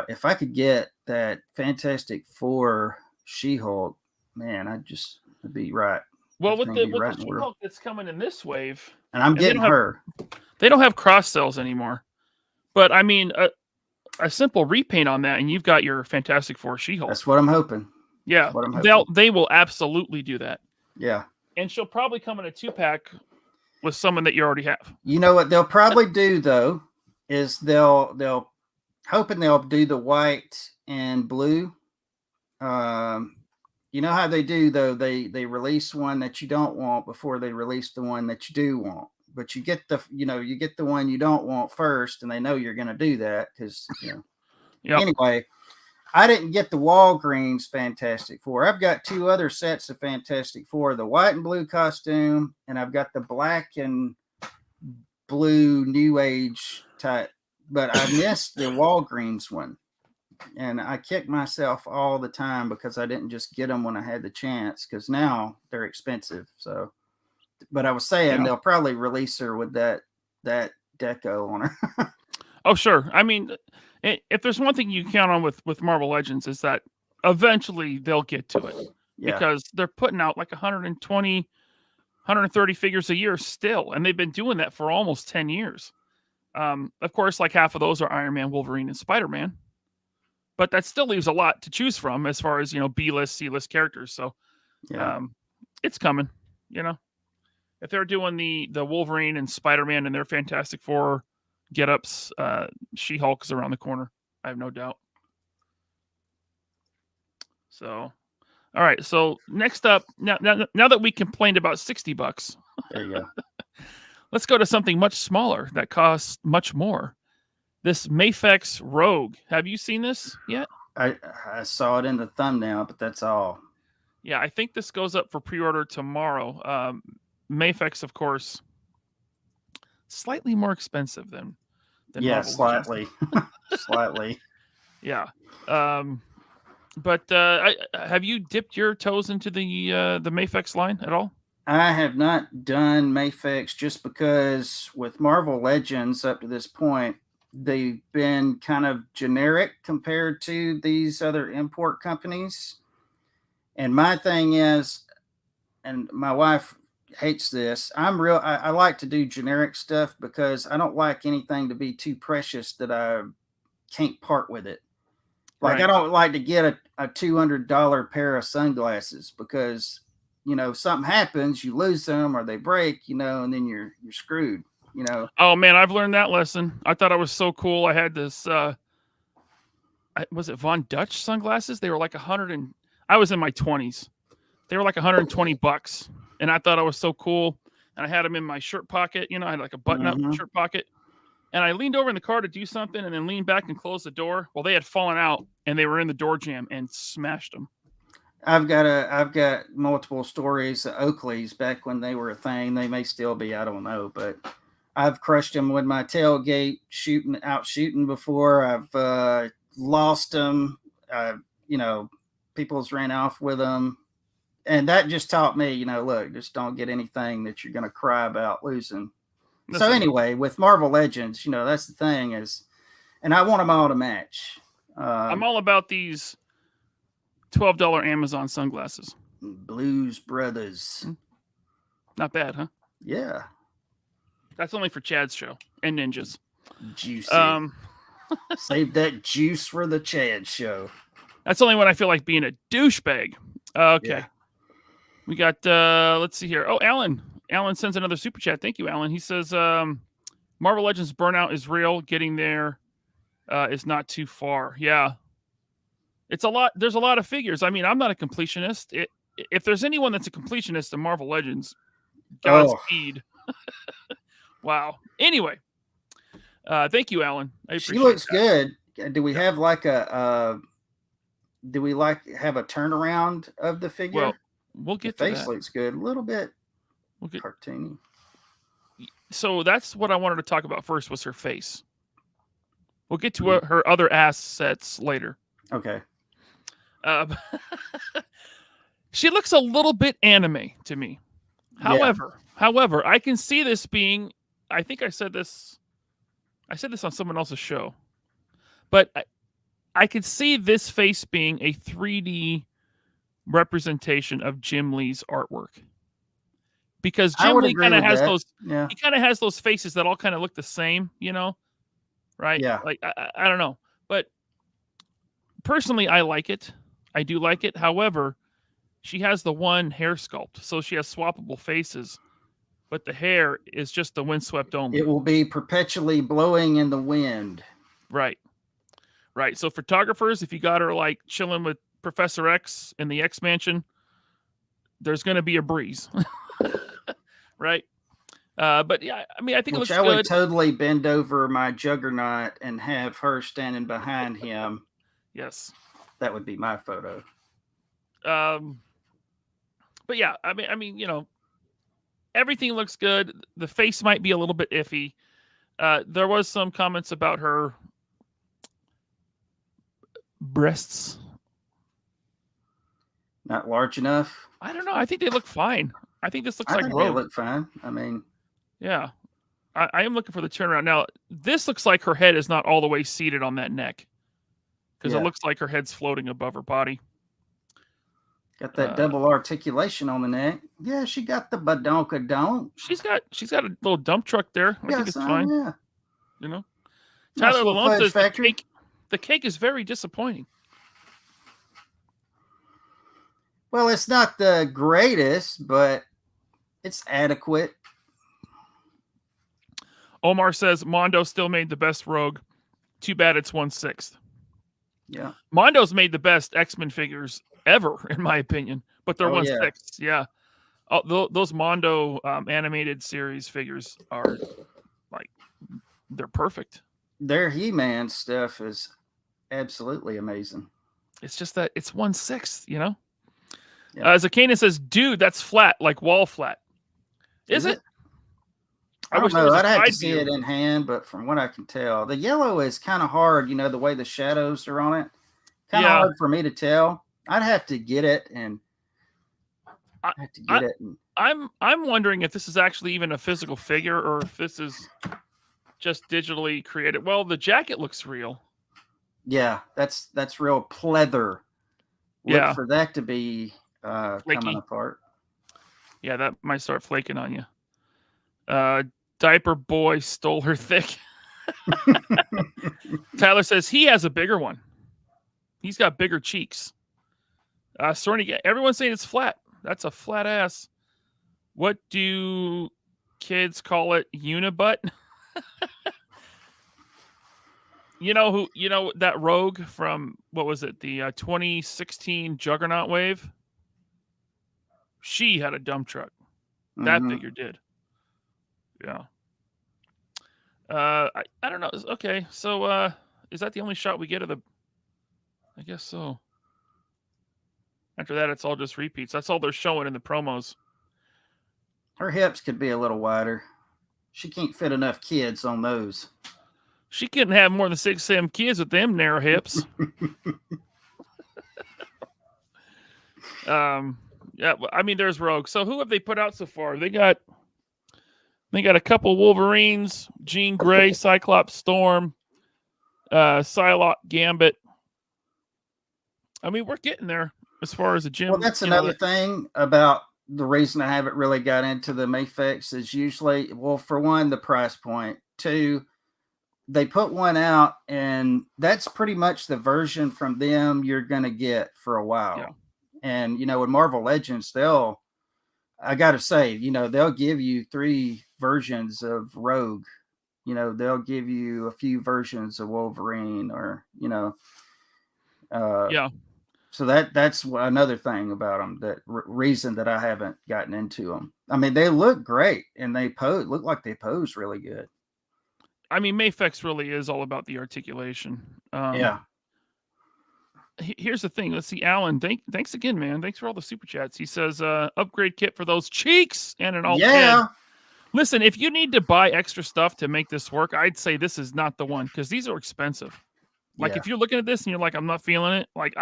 if I could get that Fantastic Four She-Hulk, man, I'd be right. Well, with the She-Hulk that's coming in this wave, and I'm getting her. They don't have cross cells anymore. But I mean, a simple repaint on that, and you've got your Fantastic Four She-Hulk. That's what I'm hoping. Yeah, they will absolutely do that. Yeah, and she'll probably come in a 2-pack with someone that you already have. You know what they'll probably do though is they'll do the white and blue. You know how they do though? They release one that you don't want before they release the one that you do want. But you get the one you don't want first, and they know you're going to do that because, Anyway, I didn't get the Walgreens Fantastic Four. I've got 2 other sets of Fantastic Four, the white and blue costume, and I've got the black and blue New Age type. But I missed the Walgreens one, and I kick myself all the time because I didn't just get them when I had the chance, because now they're expensive. So. But I was saying they'll probably release her with that deco on her. Oh, sure. I mean, if there's one thing you count on with Marvel Legends is that eventually they'll get to it. Because they're putting out like 120, 130 figures a year still. And they've been doing that for almost 10 years. Of course, like half of those are Iron Man, Wolverine, and Spider-Man. But that still leaves a lot to choose from as far as, B-list, C-list characters. So, it's coming. If they're doing the Wolverine and Spider-Man and their Fantastic Four get-ups, She-Hulk is around the corner. I have no doubt. So, all right. So next up, now that we complained about $60, There you go. let's go to something much smaller that costs much more. This Mafex Rogue. Have you seen this yet? I saw it in the thumbnail, but that's all. Yeah, I think this goes up for pre-order tomorrow. Mafex, of course, slightly more expensive than yeah, Marvel slightly, slightly. Yeah. But have you dipped your toes into the Mafex line at all? I have not done Mafex just because with Marvel Legends up to this point, they've been kind of generic compared to these other import companies. And my thing is, and my wife hates this, I like to do generic stuff because I don't like anything to be too precious that I can't part with it. Like, Right. I don't like to get a $200 pair of sunglasses because, something happens, you lose them or they break, and then you're screwed, Oh man, I've learned that lesson. I thought I was so cool. I had this, was it Von Dutch sunglasses? They were like I was in my 20s. They were like $120. And I thought I was so cool. And I had them in my shirt pocket. I had like a button up shirt pocket. And I leaned over in the car to do something and then leaned back and closed the door. Well, they had fallen out and they were in the door jamb and smashed them. I've got multiple stories of Oakley's back when they were a thing. They may still be, I don't know, but I've crushed them with my tailgate shooting before. I've lost them. People's ran off with them. And that just taught me, look, just don't get anything that you're going to cry about losing. So anyway, with Marvel Legends, that's the thing is, and I want them all to match. I'm all about these $12 Amazon sunglasses. Blues Brothers. Not bad, huh? Yeah. That's only for Chad's show and Ninjas. Juicy. Save that juice for the Chad show. That's only when I feel like being a douchebag. Okay. Yeah. We got, let's see here. Oh, Alan. Alan sends another super chat. Thank you, Alan. He says, Marvel Legends burnout is real. Getting there is not too far. Yeah. It's a lot. There's a lot of figures. I mean, I'm not a completionist. If there's anyone that's a completionist in Marvel Legends, Godspeed. Wow. Anyway, thank you, Alan. I appreciate She looks that. good. Do we have like have a turnaround of the figure? Well, we'll get the to face that. looks good. A little bit We'll get cartoony. So that's what I wanted to talk about first was her face. We'll get to her other assets later. Okay. She looks a little bit anime to me. However, I can see this being, I think I said this on someone else's show, but I could see this face being a 3D representation of Jim Lee's artwork. Because Jim Lee kind of has those, he kind of has those faces that all kind of look the same, right? Yeah. Like, I don't know. But personally, I like it. I do like it. However, she has the one hair sculpt. So she has swappable faces. But the hair is just the windswept only. It will be perpetually blowing in the wind. Right. Right. So photographers, if you got her like chilling with Professor X in the X Mansion, there's going to be a breeze. Right. But yeah, I mean, I think it looks good. I would totally bend over my Juggernaut and have her standing behind him. Yes. That would be my photo. But yeah, I mean, everything looks good. The face might be a little bit iffy. There was some comments about her breasts. Not large enough. I don't know. I think they look fine. I think this looks like they look fine. I mean, yeah, I am looking for the turnaround. Now, this looks like her head is not all the way seated on that neck because it looks like her head's floating above her body. Got that double articulation on the neck. Yeah, she got the badonkadonk. She's got a little dump truck there. I think it's fine. Yeah. Tyler Lalone says the cake is very disappointing. Well, it's not the greatest, but it's adequate. Omar says Mondo still made the best Rogue. Too bad it's 1/6. Yeah. Mondo's made the best X-Men figures ever, in my opinion, but they're 1/6. Yeah. Those Mondo animated series figures are like, they're perfect. Their He-Man stuff is absolutely amazing. It's just that it's 1/6, you know? Yeah. Zakana says, dude, that's flat, like wall flat. Is it? I wish don't there know. was a I'd have to side see view. it in hand, but from what I can tell, the yellow is kind of hard, the way the shadows are on it. Kind of Yeah. hard for me to tell. I'd have to get it and I'm wondering if this is actually even a physical figure or if this is just digitally created. Well, the jacket looks real. Yeah, that's real pleather. Yeah. Look for that to be coming apart. Yeah, that might start flaking on you. Diaper boy stole her thick. Tyler says he has a bigger one. He's got bigger cheeks. Sorny, everyone's saying it's flat. That's a flat ass. What do kids call it? Unibutt? You know that Rogue from, what was it? The 2016 Juggernaut wave? She had a dump truck. That figure did. Yeah. I don't know. Okay, so is that the only shot we get of the? I guess so. After that, it's all just repeats. That's all they're showing in the promos. Her hips could be a little wider. She can't fit enough kids on those. She couldn't have more than 6-7 kids with them narrow hips. Yeah, I mean, there's Rogue. So who have they put out so far? They got a couple Wolverines, Jean Grey, Cyclops, Storm, Psylocke, Gambit. I mean, we're getting there as far as the gym. Well, that's another thing about the reason I haven't really got into the Mayfix is usually, well, for one, the price point. Two, they put one out, and that's pretty much the version from them you're going to get for a while. Yeah. And, with Marvel Legends, I got to say, they'll give you 3 versions of Rogue. They'll give you a few versions of Wolverine or, yeah. So that's another thing about them, that reason that I haven't gotten into them. I mean, they look great and they look like they pose really good. I mean, Mayfix really is all about the articulation. Yeah. Here's the thing. Let's see, Alan. Thanks again, man. Thanks for all the super chats. He says, upgrade kit for those cheeks and an alt head. Listen, if you need to buy extra stuff to make this work, I'd say this is not the one because these are expensive. Like if you're looking at this and you're like, I'm not feeling it. Like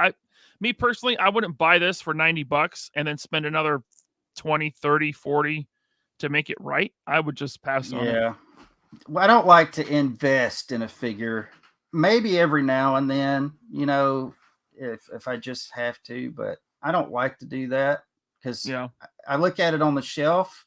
me personally, I wouldn't buy this for $90 and then spend another 20, 30, 40 to make it right. I would just pass on it. Yeah. Well, I don't like to invest in a figure. Maybe every now and then, if I just have to, but I don't like to do that because I look at it on the shelf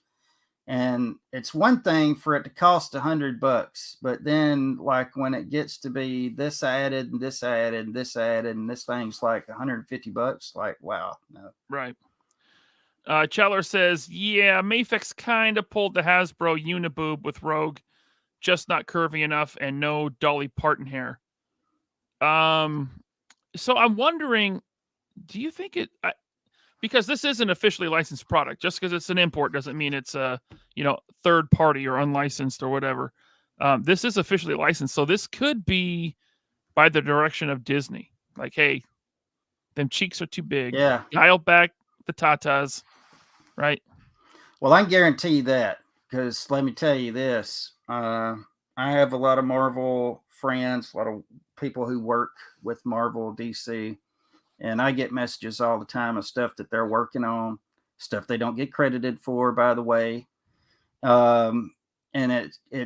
and it's one thing for it to cost $100, but then like when it gets to be this added and this added and this added and this thing's like $150, like, wow, no. Right. Cheller says, yeah, Mayfix kind of pulled the Hasbro Uniboob with Rogue, just not curvy enough and no Dolly Parton hair. So I'm wondering, do you think because this is an officially licensed product, just because it's an import doesn't mean it's a, third party or unlicensed or whatever. This is officially licensed. So this could be by the direction of Disney. Like, hey, them cheeks are too big. Yeah. Dial back the tatas. Right. Well, I can guarantee that because let me tell you this. I have a lot of Marvel friends, a lot of people who work with Marvel, DC, and I get messages all the time of stuff that they're working on, stuff they don't get credited for, by the way. And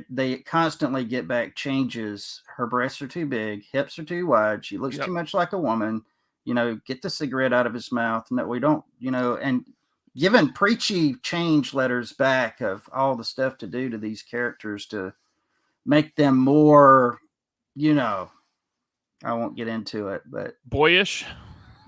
they constantly get back changes. Her breasts are too big, hips are too wide. She looks too much like a woman. Get the cigarette out of his mouth. No, we don't, and giving preachy change letters back of all the stuff to do to these characters to make them more, I won't get into it, but boyish.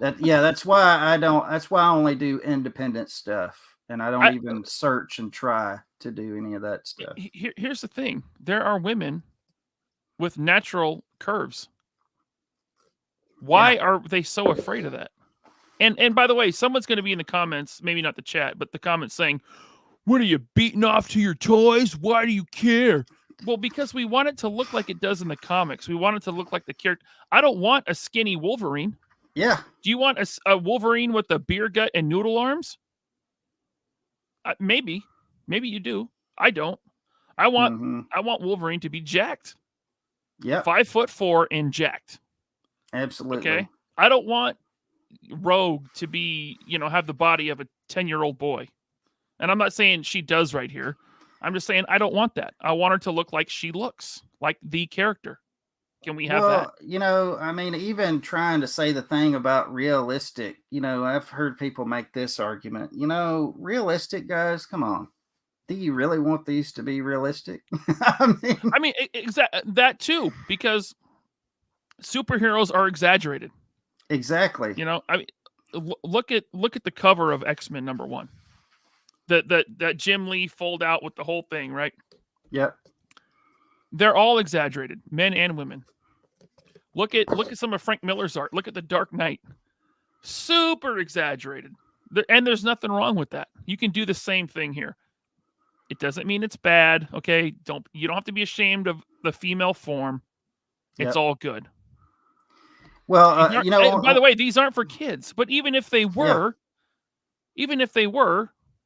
That's why I don't. That's why I only do independent stuff, and I don't even search and try to do any of that stuff. Here's the thing: there are women with natural curves. Why are they so afraid of that? And by the way, someone's going to be in the comments, maybe not the chat, but the comments saying, "What are you beating off to your toys? Why do you care?" Well, because we want it to look like it does in the comics. We want it to look like the character. I don't want a skinny Wolverine. Yeah. Do you want a Wolverine with a beer gut and noodle arms? Maybe you do. I don't. I want Wolverine to be jacked. Yeah. 5'4" and jacked. Absolutely. Okay. I don't want Rogue to be, have the body of a 10-year-old boy. And I'm not saying she does right here. I'm just saying I don't want that. I want her to look like she looks, like the character. Can we have that? I mean, even trying to say the thing about realistic, I've heard people make this argument. Realistic guys, come on. Do you really want these to be realistic? I mean, that too, because superheroes are exaggerated. Exactly. I mean, look at the cover of X-Men #1. That Jim Lee fold out with the whole thing, right? Yep. They're all exaggerated, men and women. Look at some of Frank Miller's art. Look at The Dark Knight. Super exaggerated. And there's nothing wrong with that. You can do the same thing here. It doesn't mean it's bad, okay? You don't have to be ashamed of the female form. It's all good. Well, by the way, these aren't for kids, but even if they were,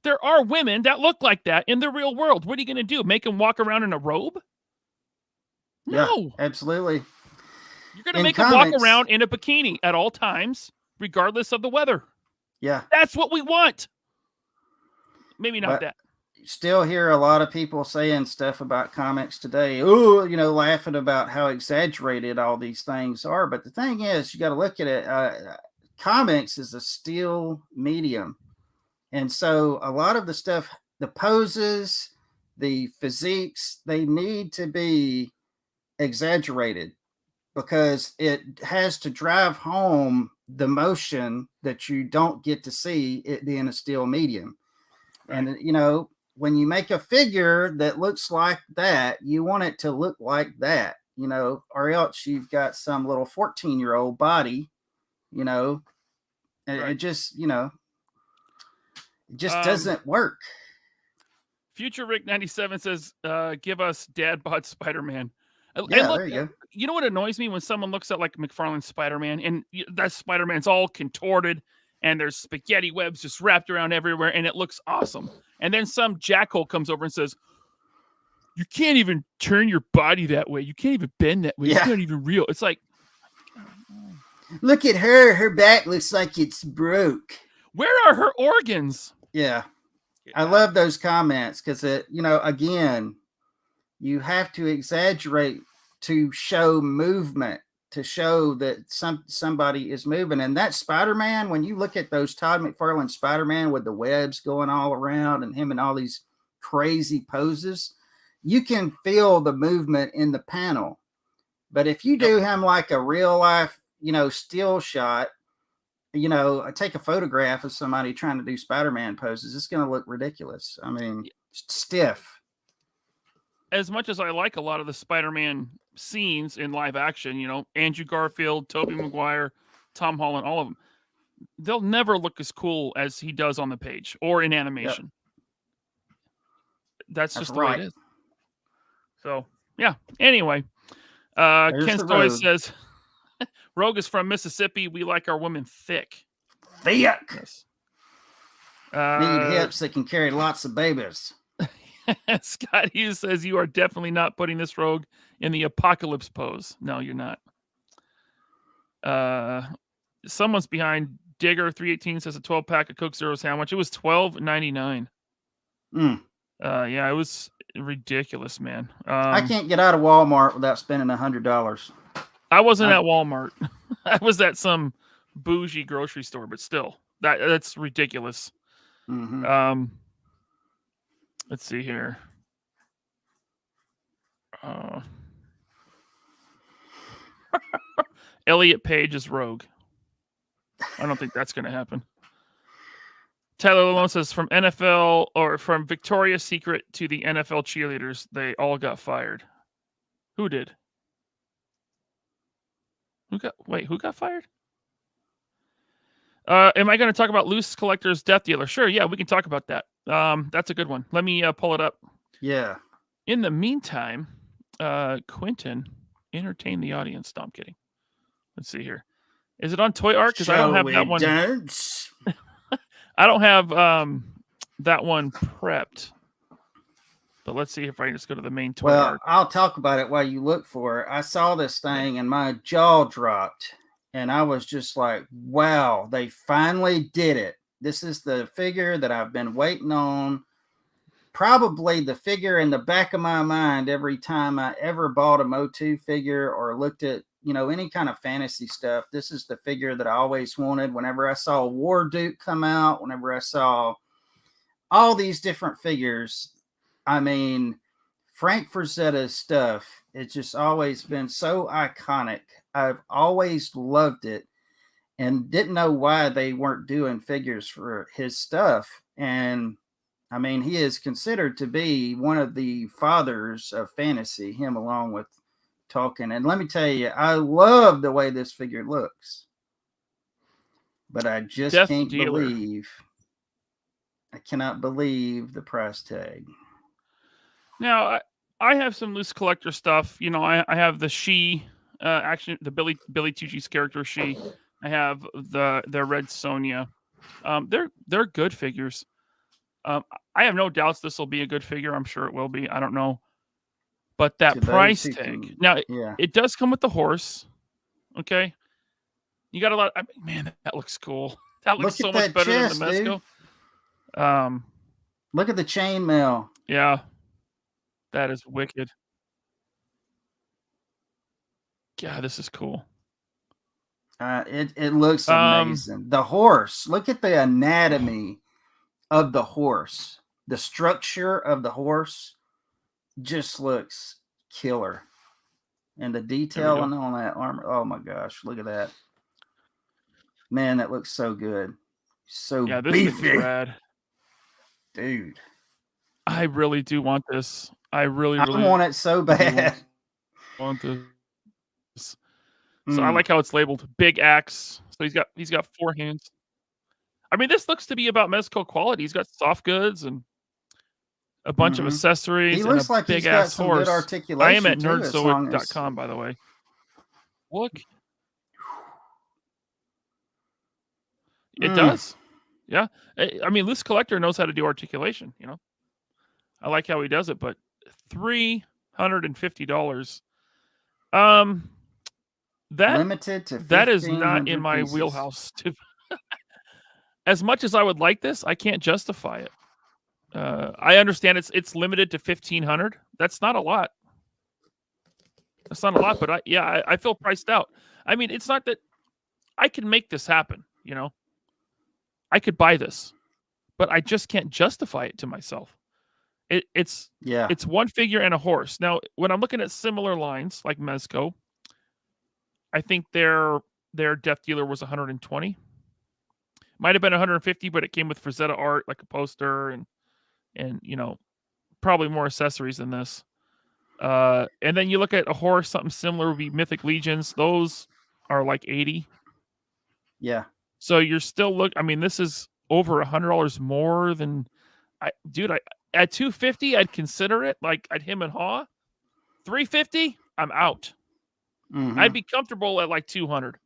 there are women that look like that in the real world. What are you going to do? Make them walk around in a robe? No. Yeah, absolutely. You're going to make them walk around in a bikini at all times, regardless of the weather. Yeah. That's what we want. Maybe not that. Still hear a lot of people saying stuff about comics today. Oh, laughing about how exaggerated all these things are. But the thing is, you got to look at it. Comics is a still medium. And so a lot of the stuff, the poses, the physiques, they need to be exaggerated because it has to drive home the motion that you don't get to see it being a still medium. Right. And, when you make a figure that looks like that, you want it to look like that, or else you've got some little 14-year-old body, and right. it just, doesn't work. Future Rick 97 says, give us dad bod Spider-Man. Yeah, there you go. You know what annoys me when someone looks at like McFarlane's Spider-Man and that Spider-Man's all contorted and there's spaghetti webs just wrapped around everywhere and it looks awesome. And then some jackhole comes over and says, you can't even turn your body that way. You can't even bend that way. Yeah. It's not even real. It's like, look at her. Her back looks like it's broke. Where are her organs? Yeah. I love those comments because again, you have to exaggerate to show movement, to show that somebody is moving. And that Spider-Man, when you look at those Todd McFarlane Spider-Man with the webs going all around and him in all these crazy poses, you can feel the movement in the panel. But if you do him like a real life, still shot, take a photograph of somebody trying to do Spider-Man poses, it's going to look ridiculous. I mean, stiff. As much as I like a lot of the Spider-Man scenes in live action, Andrew Garfield, Tobey Maguire, Tom Holland, all of them, they'll never look as cool as he does on the page or in animation. Yep. That's just the way it is. So, yeah. Anyway, Ken Stoy says, Rogue is from Mississippi. We like our women thick. Thick. Yes. Need hips that can carry lots of babies. Scott Hughes says you are definitely not putting this Rogue in the apocalypse pose. No, you're not. Someone's behind. Digger 318 says a 12-pack of Coke Zeros. How much? It was $12.99. Yeah, it was ridiculous, man. I can't get out of Walmart without spending $100. I wasn't at Walmart. I was at some bougie grocery store, but still, that's ridiculous. Mm-hmm. Let's see here. Elliot Page is Rogue. I don't think that's going to happen. Tyler Lalone says from NFL or from Victoria's Secret to the NFL cheerleaders, they all got fired. Who did? Who got fired? Am I going to talk about Loose Collector's Death Dealer? Sure, yeah, we can talk about that. That's a good one. Let me pull it up. Yeah. In the meantime, Quinton, entertain the audience. No, I'm kidding. Let's see here. Is it on Toy Art? Because I don't have that one. Dance? I don't have that one prepped. But let's see if I can just go to the main Toy Art. I'll talk about it while you look for it. I saw this thing and my jaw dropped. And I was just like, wow, they finally did it. This is the figure that I've been waiting on. Probably the figure in the back of my mind every time I ever bought a Motu figure or looked at, any kind of fantasy stuff. This is the figure that I always wanted. Whenever I saw War Duke come out, whenever I saw all these different figures, I mean, Frank Frazetta's stuff, it's just always been so iconic. I've always loved it and didn't know why they weren't doing figures for his stuff. And I mean, he is considered to be one of the fathers of fantasy, him along with Tolkien. And let me tell you, I love the way this figure looks. But I just Death can't Dealer. I cannot believe the price tag. Now, I have some Loose Collector stuff. I have the She, the Billy Tucci's character She. I have the Red Sonja. They're good figures. I have no doubts this will be a good figure. I'm sure it will be. I don't know. But that price tag. Now, it does come with the horse. Okay. You got a lot. Man, that looks cool. That looks so much better than the Mezco. Look at the chainmail. Yeah. That is wicked. Yeah, this is cool. It looks amazing. The horse. Look at the anatomy of the horse. The structure of the horse just looks killer. And the detailing on that armor. Oh my gosh, look at that. Man, that looks so good. So this beefy. is rad. Dude. I really do want this. I really want it so bad. Want this. So I like how it's labeled Big Axe. So he's got 4 hands. I mean, this looks to be about Mezco quality. He's got soft goods and a bunch of accessories. He looks like big he's got ass some horse. good articulation. I am at nerdzoic.com, by the way. Look. It does. Yeah. I mean, Loose Collector knows how to do articulation, I like how he does it, but $350. That limited to that is not in my wheelhouse. As much as I would like this, I can't justify it. I understand it's limited to 1,500. That's not a lot. That's not a lot, but I feel priced out. I mean, it's not that I can make this happen. I could buy this, but I just can't justify it to myself. It's one figure and a horse. Now, when I'm looking at similar lines like Mezco, I think their Death Dealer was 120. Might have been 150, but it came with Frazetta art, like a poster and probably more accessories than this. And then you look at a horse, something similar would be Mythic Legions. Those are like 80. Yeah. So you're still this is over $100 more than at $250, I'd consider it. Like at him and Haw. $350, I'm out. Mm-hmm. I'd be comfortable at like 200,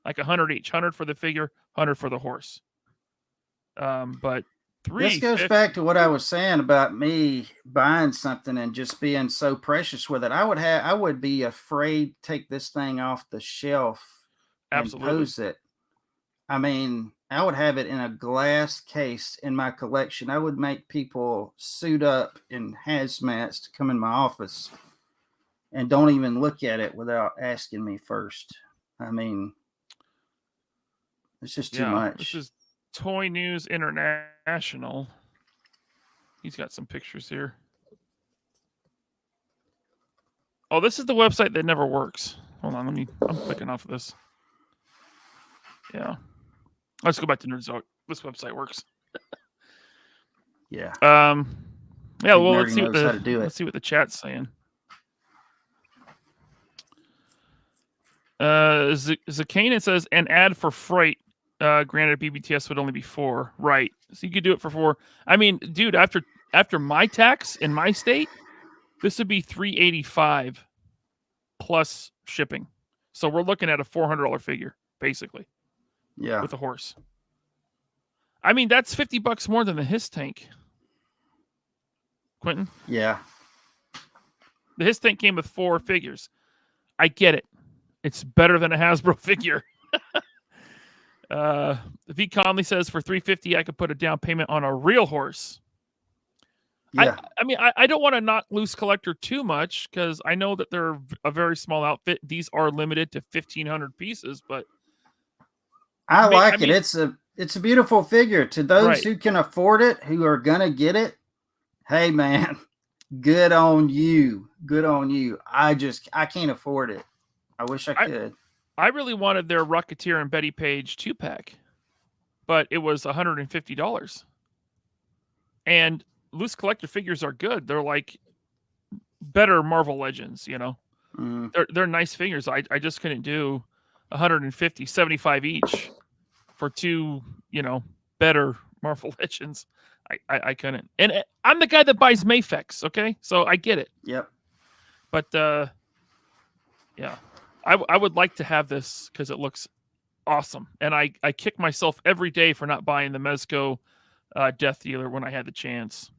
like 100 each, 100 for the figure, 100 for the horse. But this goes back to what I was saying about me buying something and just being so precious with it. I would be afraid to take this thing off the shelf and pose it. I mean, I would have it in a glass case in my collection. I would make people suit up in hazmats to come in my office and don't even look at it without asking me first. I mean, it's just too much. This is Toy News International. He's got some pictures here. Oh, this is the website that never works. Hold on, I'm clicking off of this. Yeah. Let's go back to Nerdzoic. This website works. Yeah. Yeah. Big Well, let's Nerdy see what knows how to do it. let's see what the chat's saying. Zakanin says an ad for freight. Granted, BBTS would only be 4, right? So you could do it for 4. I mean, dude, after my tax in my state, this would be $385 plus shipping. So we're looking at a $400 figure, basically. Yeah. With a horse. I mean, that's $50 more than the Hiss tank. Quentin? Yeah. The Hiss tank came with 4 figures. I get it. It's better than a Hasbro figure. V. Conley says for $350 I could put a down payment on a real horse. Yeah. I mean, I don't want to knock Loose Collector too much because I know that they're a very small outfit. These are limited to 1,500 pieces, but I mean, it's a beautiful figure. To those who can afford it, who are gonna get it, hey man, good on you. Good on you. I can't afford it. I wish I could. I really wanted their Rocketeer and Betty Page 2-pack, but it was $150. And Loose Collector figures are good. They're like better Marvel Legends, you know. They're nice figures. I just couldn't do 150, 75 each for 2, you know, better Marvel Legends. I couldn't. And I'm the guy that buys Mafex, okay? So I get it. Yep. But yeah. I would like to have this because it looks awesome. And I kick myself every day for not buying the Mezco Death Dealer when I had the chance.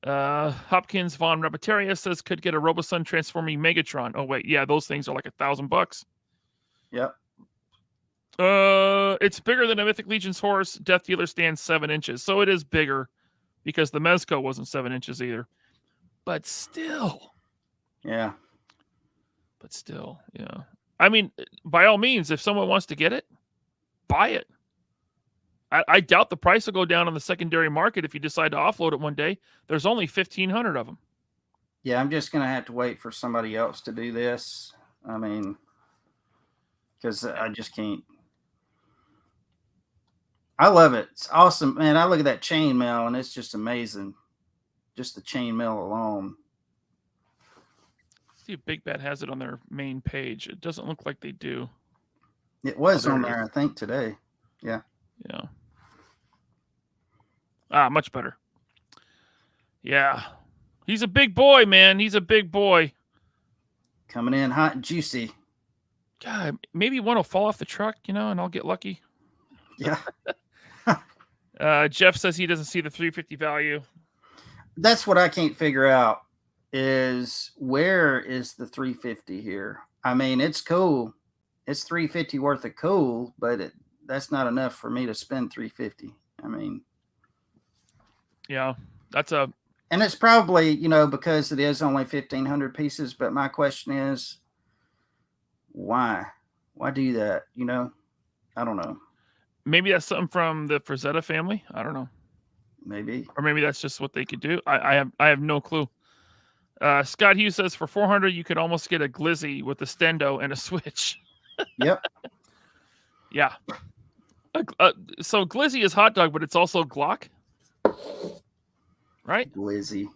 Hopkins Von Repetaria says could get a Robosun transforming Megatron. Oh wait, yeah, those things are like $1,000. Yep. It's bigger than a Mythic Legion's horse. Death Dealer stands 7 inches, so it is bigger because the Mezco wasn't 7 inches either. But still. Yeah. But still, yeah. I mean, by all means, if someone wants to get it, buy it. I doubt the price will go down on the secondary market if you decide to offload it one day. There's only 1,500 of them. Yeah, I'm just going to have to wait for somebody else to do this. I mean, because I just can't. I love it. It's awesome. Man, I look at that chainmail, and it's just amazing. Just the chainmail alone. See if Big Bad has it on their main page. It doesn't look like they do. It was on there, I think, today. Yeah. Yeah. Much better. Yeah. He's a big boy, man. He's a big boy. Coming in hot and juicy. God, maybe one will fall off the truck, you know, and I'll get lucky. Yeah. Jeff says he doesn't see the 350 value. That's what I can't figure out is where is the 350 here? I mean, it's cool. It's 350 worth of cool, but that's not enough for me to spend 350. I mean, yeah, and it's probably, you know, because it is only 1,500 pieces. But my question is, why do that? You know, I don't know. Maybe that's something from the Frazetta family. I don't know. Maybe, or maybe that's just what they could do. I have no clue. Scott Hughes says for 400 you could almost get a Glizzy with a Stendo and a Switch. Yep. Yeah. So Glizzy is hot dog, but it's also Glock, right? Glizzy.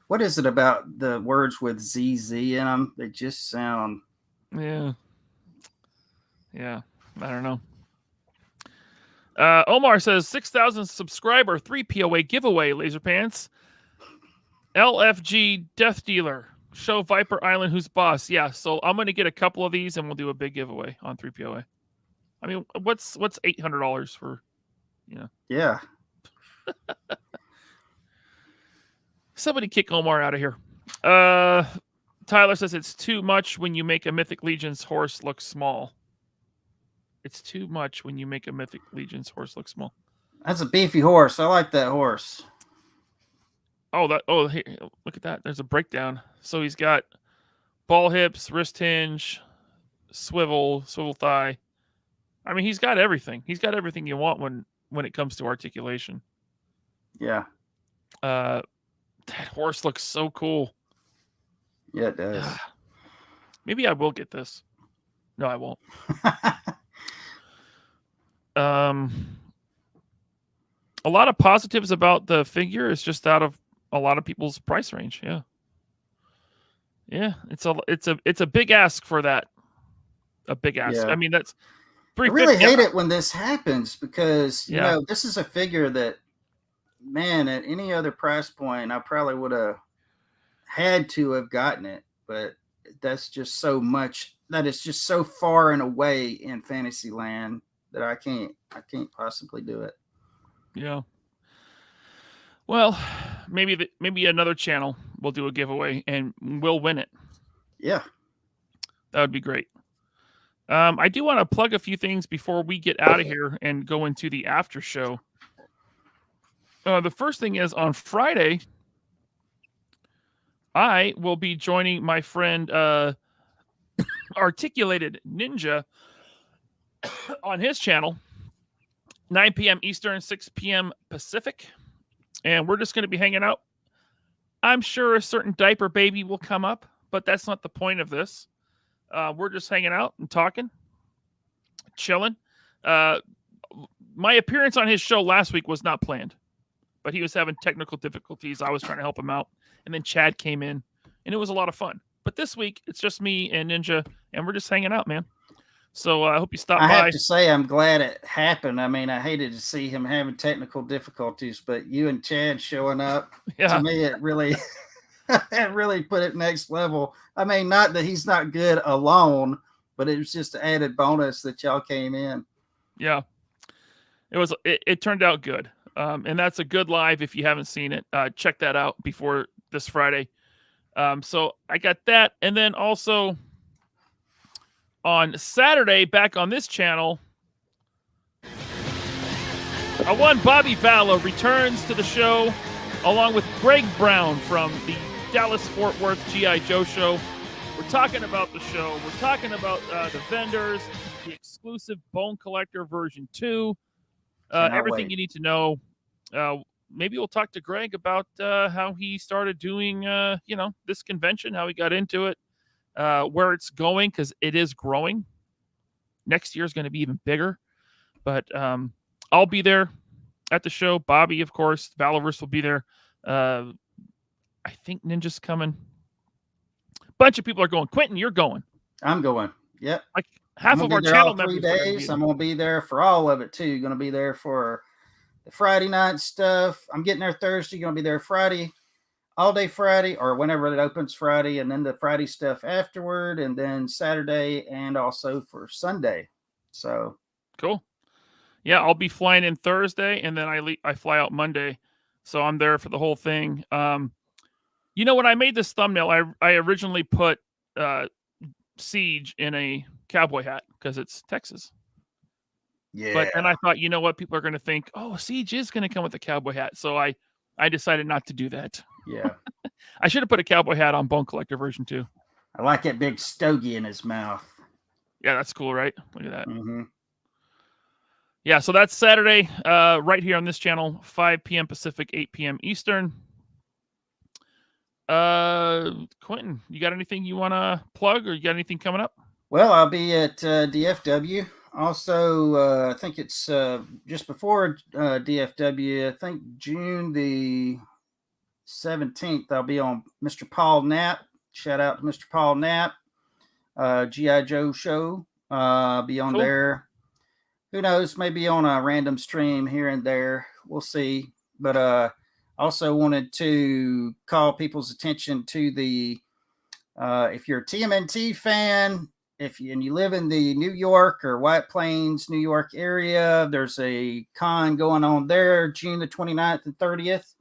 What is it about the words with ZZ in them? They just sound. Yeah. I don't know. Omar says 6,000 subscriber 3 POA giveaway. Laser Pants. LFG Death Dealer. Show Viper Island who's boss. Yeah, so I'm gonna get a couple of these and we'll do a big giveaway on 3 POA. I mean, what's $800 for, you know? Yeah. Somebody kick Omar out of here. Tyler says it's too much when you make a Mythic Legion's horse look small. It's too much when you make a Mythic Legion's horse look small. That's a beefy horse. I like that horse. Hey, look at that. There's a breakdown. So he's got ball hips, wrist hinge, swivel thigh. I mean, he's got everything. He's got everything you want when it comes to articulation. Yeah. That horse looks so cool. Yeah, it does. Maybe I will get this. No, I won't. A lot of positives about the figure. Is just out of a lot of people's price range. Yeah. Yeah, it's a big ask for that. A big ask. Yeah. I mean, that's I really 350. hate it when this happens because, you Yeah. know, this is a figure that, man, at any other price point, I probably would have had to have gotten it. But that's just so much, that is just so far and away in Fantasyland that I can't possibly do it. Yeah. Well, maybe another channel will do a giveaway and we'll win it. Yeah. That would be great. I do want to plug a few things before we get out of here and go into the after show. The first thing is on Friday, I will be joining my friend Articulated Ninja on his channel, 9 p.m. Eastern, 6 p.m. Pacific. And we're just going to be hanging out. I'm sure a certain diaper baby will come up, but that's not the point of this. We're just hanging out and talking, chilling. My appearance on his show last week was not planned, but he was having technical difficulties. I was trying to help him out. And then Chad came in, and it was a lot of fun. But this week, it's just me and Ninja, and we're just hanging out, man. So I hope you stop by. I have to say, I'm glad it happened. I mean, I hated to see him having technical difficulties, but you and Chad showing up, to me, it really, it really put it next level. I mean, not that he's not good alone, but it was just an added bonus that y'all came in. Yeah, it turned out good. And that's a good live. If you haven't seen it, check that out before this Friday. So I got that. And then also on Saturday, back on this channel, one Bobby Vallow returns to the show along with Greg Brown from the Dallas-Fort Worth G.I. Joe show. We're talking about the show. We're talking about the vendors, the exclusive Bone Collector version 2, everything you need to know. Maybe we'll talk to Greg about how he started doing, this convention, how he got into it, where it's going, because it is growing. Next year is going to be even bigger. But I'll be there at the show. Bobby, of course. Valorverse will be there. I think Ninja's coming. Bunch of people are going. Quinton, you're going. I'm going. Yep. Like half of our channel members. 3 days. I'm going to be there for all of it too. Going to be there for the Friday night stuff. I'm getting there Thursday. Going to be there Friday, all day Friday, or whenever it opens Friday, and then the Friday stuff afterward, and then Saturday, and also for Sunday. So cool. Yeah, I'll be flying in Thursday, and then I fly out Monday, so I'm there for the whole thing. When I made this thumbnail, I originally put Siege in a cowboy hat because it's Texas. yeah. But then I thought, you know what? People are going to think, oh, Siege is going to come with a cowboy hat. So I decided not to do that. Yeah. I should have put a cowboy hat on Bone Collector version 2. I like that big stogie in his mouth. Yeah, that's cool, right? Look at that. Mm-hmm. Yeah, so that's Saturday, right here on this channel, 5 p.m. Pacific, 8 p.m. Eastern. Quinton, you got anything you want to plug, or you got anything coming up? Well, I'll be at DFW. Also, I think it's just before DFW. I think June the 17th. I'll be on Mr. Paul Knapp. Shout out to Mr. Paul Knapp. G.I. Joe show. Be on there. Who knows? Maybe on a random stream here and there. We'll see. But also wanted to call people's attention to the if you're a TMNT fan, and you live in the New York or White Plains, New York area, there's a con going on there, June the 29th and 30th.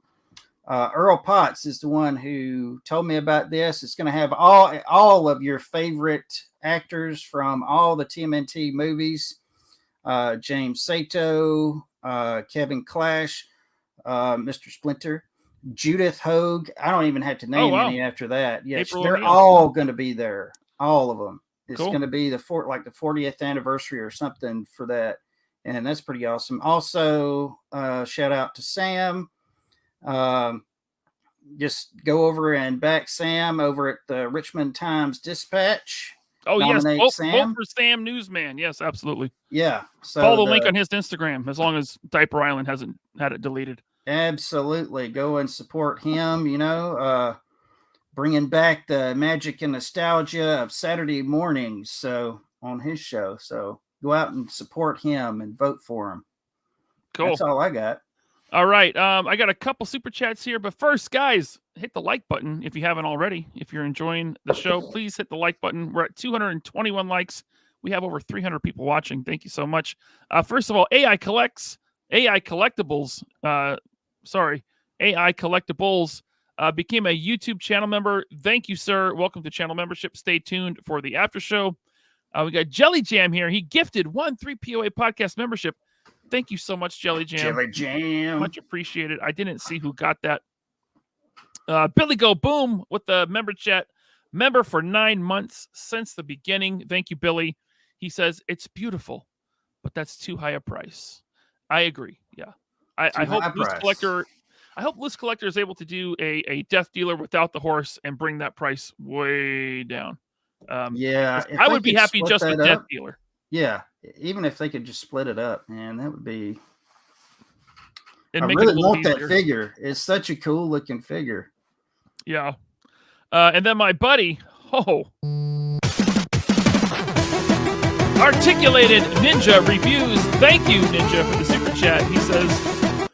Earl Potts is the one who told me about this. It's going to have all of your favorite actors from all the TMNT movies. James Sato, Kevin Clash, Mr. Splinter, Judith Hogue. I don't even have to name any after that. Yes, April they're O'Neil. all going to be there. All of them. It's Cool. going to be the 40th anniversary or something for that. And that's pretty awesome. Also, shout out to Sam. Just go over and back Sam over at the Richmond Times Dispatch. Oh, yes. nominate Vote Sam. for Sam Newsman. Yes, absolutely. Yeah. So Follow the link on his Instagram as long as Diaper Island hasn't had it deleted. Absolutely. Go and support him, bringing back the magic and nostalgia of Saturday mornings. So on his show. So go out and support him and vote for him. Cool. That's all I got. All right. I got a couple super chats here, but first, guys, hit the like button if you haven't already. If you're enjoying the show, please hit the like button. We're at 221 likes. We have over 300 people watching. Thank you so much. First of all, AI Collectibles. AI Collectibles became a YouTube channel member. Thank you, sir. Welcome to channel membership. Stay tuned for the after show. We got Jelly Jam here. He gifted 3 POA podcast membership. Thank you so much, Jelly Jam. Jelly Jam. Much appreciated. I didn't see who got that. Billy Go Boom with the member chat. Member for 9 months since the beginning. Thank you, Billy. He says, it's beautiful, but that's too high a price. I agree. Yeah. I hope Loose Collector is able to do a Death Dealer without the horse and bring that price way down. Yeah. I would be happy just with Death Dealer. Yeah. Even if they could just split it up, man, that would be. I make really it a little want that easier. figure. It's such a cool looking figure. Yeah. And then my buddy, Articulated Ninja Reviews. Thank you, Ninja, for the super chat. He says,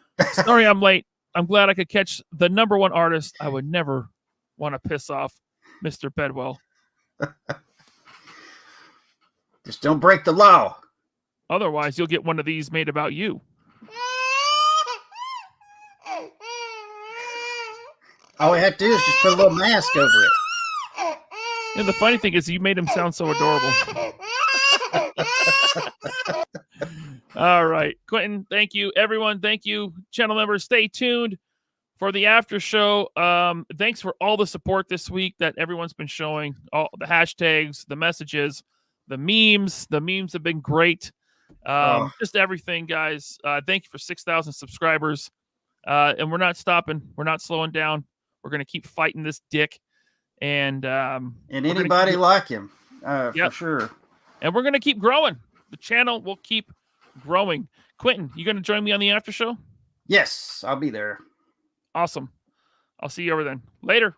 sorry I'm late. I'm glad I could catch the #1 artist. I would never want to piss off Mr. Bedwell. Just don't break the law. Otherwise, you'll get one of these made about you. All we have to do is just put a little mask over it. And the funny thing is, you made him sound so adorable. All right. Quinton, thank you. Everyone, thank you. Channel members, stay tuned for the after show. Thanks for all the support this week that everyone's been showing. All the hashtags, the messages, the memes. The memes have been great. Just everything, guys. Thank you for 6,000 subscribers. And we're not stopping. We're not slowing down. We're going to keep fighting this dick. And anybody like him, for sure. And we're going to keep growing. The channel will keep growing. Quinton, you going to join me on the after show? Yes, I'll be there. Awesome. I'll see you over then. Later.